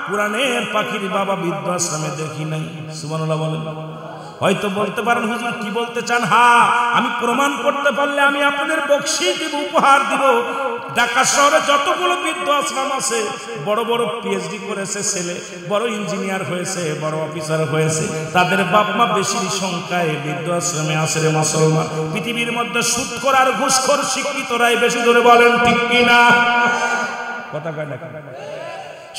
কোরআনের পাখির বাবা বৃদ্ধ আশ্রমে দেখি নাই। সুবহানাল্লাহ বলেন। হয়তো বলতে পারেন হুজুর কি বলতে চান? হ্যাঁ, আমি প্রমাণ করতে পারলে আমি আপনাদের বকশিশ দিব, উপহার দিব। ঢাকা শহরে যতগুলো বৃদ্ধ আশ্রম আছে, বড় বড় পিএইচডি করেছে ছেলে, বড় ইঞ্জিনিয়ার হয়েছে, বড় অফিসার হয়েছে, তাদের বাপ মা বেশির সংখ্যায় বৃদ্ধ আশ্রমে আছে রে মুসলমান। পৃথিবীর মধ্যে সুদখোর আর ঘুষখোর শিক্ষিতরাই বেশি। ধরে বলেন ঠিক কিনা? কথা কয় না?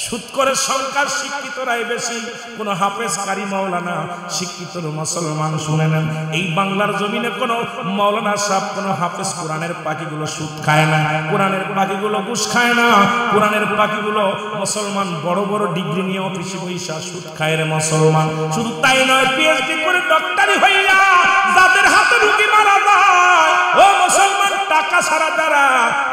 সুৎকরের সংখ্যা শিক্ষিতরাই বেশি, কোন হাফেজ কারি মাওলানা শিক্ষিত মুসলমান শুনে নেন, এই বাংলার জমিনে কোন মাওলানা সাহেব কোন হাফেজ কোরআনের পাখিগুলো সুদ খায় না, কোরআনের পাখিগুলো ঘুষ খায় না, কোরআনের পাখিগুলো মুসলমান বড় বড় ডিগ্রি নিয়ে অফিসে বৈশা সুদ খায় রে মুসলমান। শুধু তাই নয়, পিএইচডি করে ডক্টরি হইয়া যাদের হাতে রোগী মারা যায়, ও মুসলমান টাকা ছাড়া তারা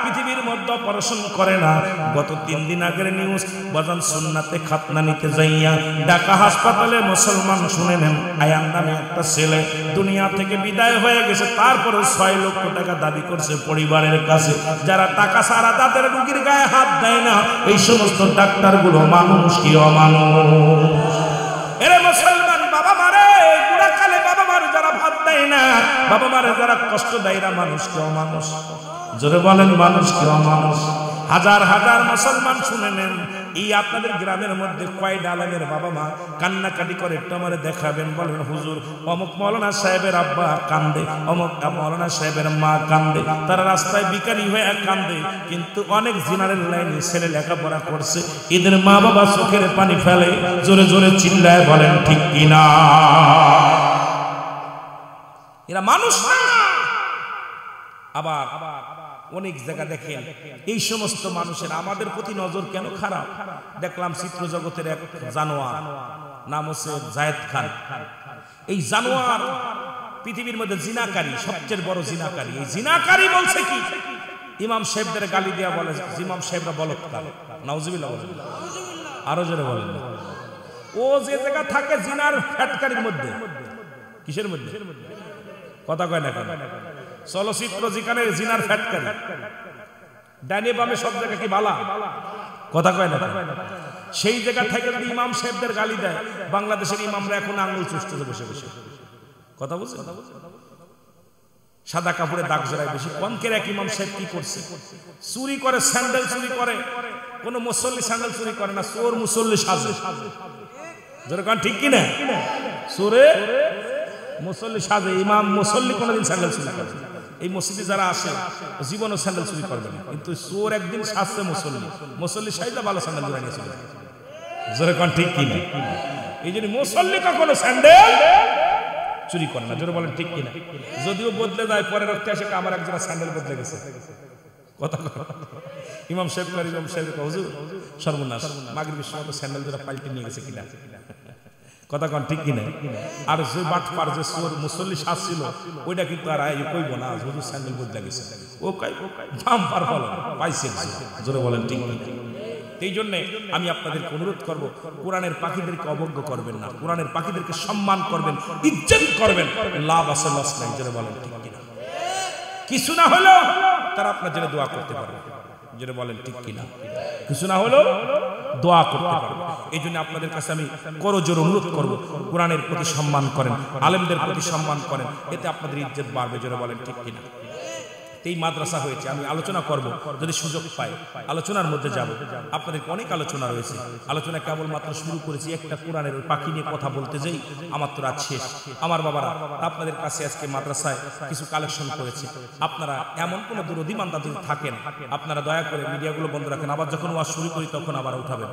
পৃথিবীর মধ্যে অপারেশন করে না। গত 3 দিন আগের নিউজ, বাজান সুন্নাতে খাতনা নিতে যাইয়া ঢাকা হাসপাতালে মুসলমান শুনে নেন, আয়ান নামে একটা ছেলে দুনিয়া থেকে বিদায় হয়ে গেছে, তারপরে 6 লক্ষ টাকা দাবি করছে পরিবারের কাছে। যারা টাকা ছাড়া তাদের রোগীর গায়ে হাত দেয় না, এই সমস্ত ডাক্তারগুলো মানুষ কি অমানুষ? এরে মুসলমান, বাবা মারে বুড়া কালে বাবা মারে যারা ভাত দেয় না, বাবা মারে যারা কষ্ট দেয় না, মানুষ কি অমানুষ? জোরে বলেন, মানুষ কি অমানুষ? হাজার হাজার মুসলমান শুনে নেন, এই আপনাদের গ্রামের মধ্যে কয়টা আলেমের বাবা মা কান্নাকাটি করে একটু আমারে দেখাবেন, বলেন হুজুর অমুক মাওলানা সাহেবের আব্বা কান্দে, অমুক মাওলানা সাহেবের মা কান্দে, তারা রাস্তায় ভিখারি হয়ে কান্দে, কিন্তু অনেক জিনারের লাইনে ছেলে লেখাপড়া করছে, এদের মা বাবা চোখের পানি ফেলে, জোরে জোরে চিল্লায় বলেন ঠিক কিনা? এরা মানুষ না। আবার অনেক জায়গা দেখেন এই সমস্ত মানুষের আমাদের প্রতি নজর কেন খারাপ? দেখলাম চিত্র জগতের এক জানোয়ার, নাম হচ্ছে জায়েদ খান। এই জানোয়ার পৃথিবীর মধ্যে জিনাকারী, সবচেয়ে বড় জিনাকারী। এই জিনাকারী বলছে কি, ইমাম সাহেবদের গালি দেয়া বলে ইমাম সাহেবরা বলৎকার। নাউজুবিল্লাহ বলেন, আরো জোরে বলেন। ও যে জায়গা থাকে জিনার ফ্যাটকারির মধ্যে, কিসের মধ্যে? কথা কয় না কেন? চলচ্চিত্র যেখানে জিনার ফ্যাটকারি, ডানে বামে সব জায়গা কি বালা? কথা কয় না? সেই জায়গা থেকে যদি ইমাম সাহেবদের গালি দেয়, বাংলাদেশের ইমামরা এখন আঙুল চুষতেছে বসে বসে। কথা বলছে, সাদা কাপড়ে দাগ জড়ায় বেশি। কনকের এক ইমাম সাহেব কি করছে? চুরি করে, স্যান্ডেল চুরি করে। কোন মুসল্লি স্যান্ডেল চুরি করে না, চোর মুসল্লি সাজে। যেরকম ঠিক কিনা? চোরে মুসল্লি সাজে, ইমাম মুসল্লি কোনদিন স্যান্ডেল চুরি করে? এই মসজিদে যারা আসে জীবনও স্যান্ডেল চুরি করবে না, কিন্তু চোর একদিন সাজছে মুসল্লি, মুসল্লি সাইজা ভালো স্যান্ডেল জোড়া নিয়ে চলে। যেরকম ঠিক কিনা? এই জন্য মুসল্লি কখনো স্যান্ডেল চুরি করে না। জোরে বলেন ঠিক কিনা? যদিও বদলে যায়, পরে রক্তে আসে আমার এক জোড়া স্যান্ডেল বদলে গেছে। কথা ইমাম সাহেব করে, ইমাম সাহেব হুজুর সর্বনাশ, মাগরিবের সময় তো স্যান্ডেল জোড়া পাল্টে নিয়ে গেছে কিনা? কথা কন ঠিক কিনা? আর যে বাটপার যে চোর মুসল্লি সাজছিল, ওইটা কিন্তু আর কইব না হুজুর স্যান্ডেল বদলে গেছে, ও কই দাম পার ফল পাইছে। জোরে বলেন ঠিক কিনা? এই জন্য আমি আপনাদেরকে অনুরোধ করব, কোরআনের পাখিদেরকে অবজ্ঞা করবেন না, কোরআনের পাখিদেরকে সম্মান করবেন, ইজ্জত করবেন। লাভ আছে, লস নাই। জোরে বলেন ঠিক কিনা? কিছু না হলো তারা আপনার জন্য দোয়া করতে পারবে। জোরে বলেন ঠিক কিনা? কিছু না হলো দোয়া করতে পারবে। এই জন্য আপনাদের কাছে আমি করজোর অনুরোধ করব, কোরআনের প্রতি সম্মান করেন, আলেমদের প্রতি সম্মান করেন, এতে আপনাদের ইজ্জত বাড়বে। জোরে বলেন ঠিক কিনা? এই মাদ্রাসা হয়েছে, আমি আলোচনা করব যদি সুযোগ পাই, আলোচনার মধ্যে যাব। আপনাদের অনেক আলোচনা রয়েছে, আলোচনা কেবলমাত্র শুরু করেছি, একটা কোরআনের পাখি নিয়ে কথা বলতে যাই আমার তো রাত শেষ। আমার বাবারা, আপনাদের কাছে আজকে মাদ্রাসায় কিছু কালেকশন করেছি। আপনারা এমন কোনো দুরদিমানদা যদি থাকেন, আপনারা দয়া করে মিডিয়াগুলো বন্ধ রাখেন। আবার যখন ওয়াজ শুরু করি তখন আবার উঠাবেন,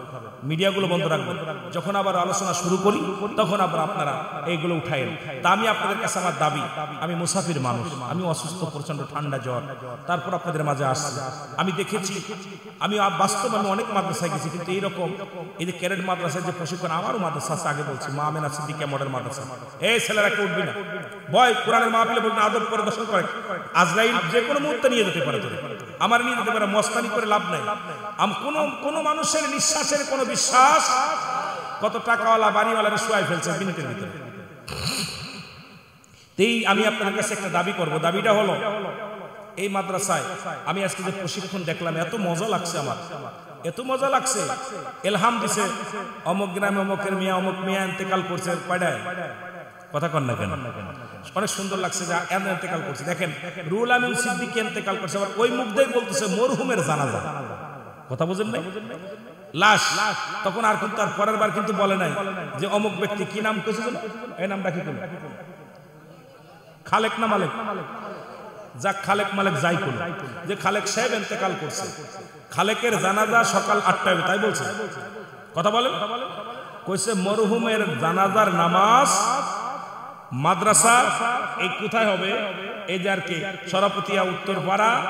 মিডিয়াগুলো বন্ধ রাখবেন। যখন আবার আলোচনা শুরু করি তখন আবার আপনারা এইগুলো উঠায়েন। তা আমি আপনাদের কাছে আমার দাবি, আমি মুসাফির মানুষ, আমি অসুস্থ, প্রচন্ড ঠান্ডা জ্বর, তারপর আপনাদের মাঝে আসছে। আমি দেখেছি, আমি বাস্তব আমি অনেক মাদ্রাসায় গেছি, কিন্তু এইরকম এই যে ক্যারেট মাদ্রাসায় যে প্রশিক্ষণ, আমারও মাদ্রাসা আছে, আগে বলছি মা আমেনা সিদ্দিকিয়া মডেল মাদ্রাসা। এই ছেলেরা কেউ উঠবি না, ভয় কোরআনের মাহফিলে বলবেন, আদব পরিদর্শন করে, আজরাইল যে কোনো মুহূর্তে নিয়ে যেতে পারে, আমার নিয়ে যেতে পারে, মস্তানি করে লাভ নাই। কোনো মানুষের নিঃশ্বাসের কোনো বিশ্বাস, কত টাকাওয়ালা বাড়িওয়ালারা শুয়াই ফেলছে মিনিটের ভিতরে। আমি আপনাদের কাছে একটা দাবি করব, দাবিটা হলো এই মাদ্রাসায় আমি আজকে যে প্রশিক্ষণ দেখলাম, এত মজা লাগছে, আমার এত মজা লাগছে। এলহাম দিছে, অমুক গ্রামে অমুকের মিয়া, অমুক মিয়া ইন্তেকাল করছে, কয়টায়? কথা কন না কেন? অনেক সুন্দর লাগছে যে ইন্তেকাল করছে। দেখেন রুহুল আমিন সিদ্দিকী ইন্তেকাল করছে, আবার ওই মুখ দিয়ে বলতেছে মরহুমের জানাজা। কথা বুঝেন না? লাশ। তখন আর কিন্তু তার পরের বার কিন্তু বলে নাই যে অমুক ব্যক্তি, কি নাম কইছে, এই নামটা কি করল? খালেক না মালিক? যাক, খালেক মালিক যাই করল, যে খালেক সাহেব ইন্তেকাল করছে, খালেকের জানাজা সকাল 8টায়, তাই বলছে। কথা বলেন। কইছে মরহুমের জানাজার নামাজ মাদ্রাসা এই কোথায় হবে? এই যে আর কি সরাপতিয়া উত্তরপাড়া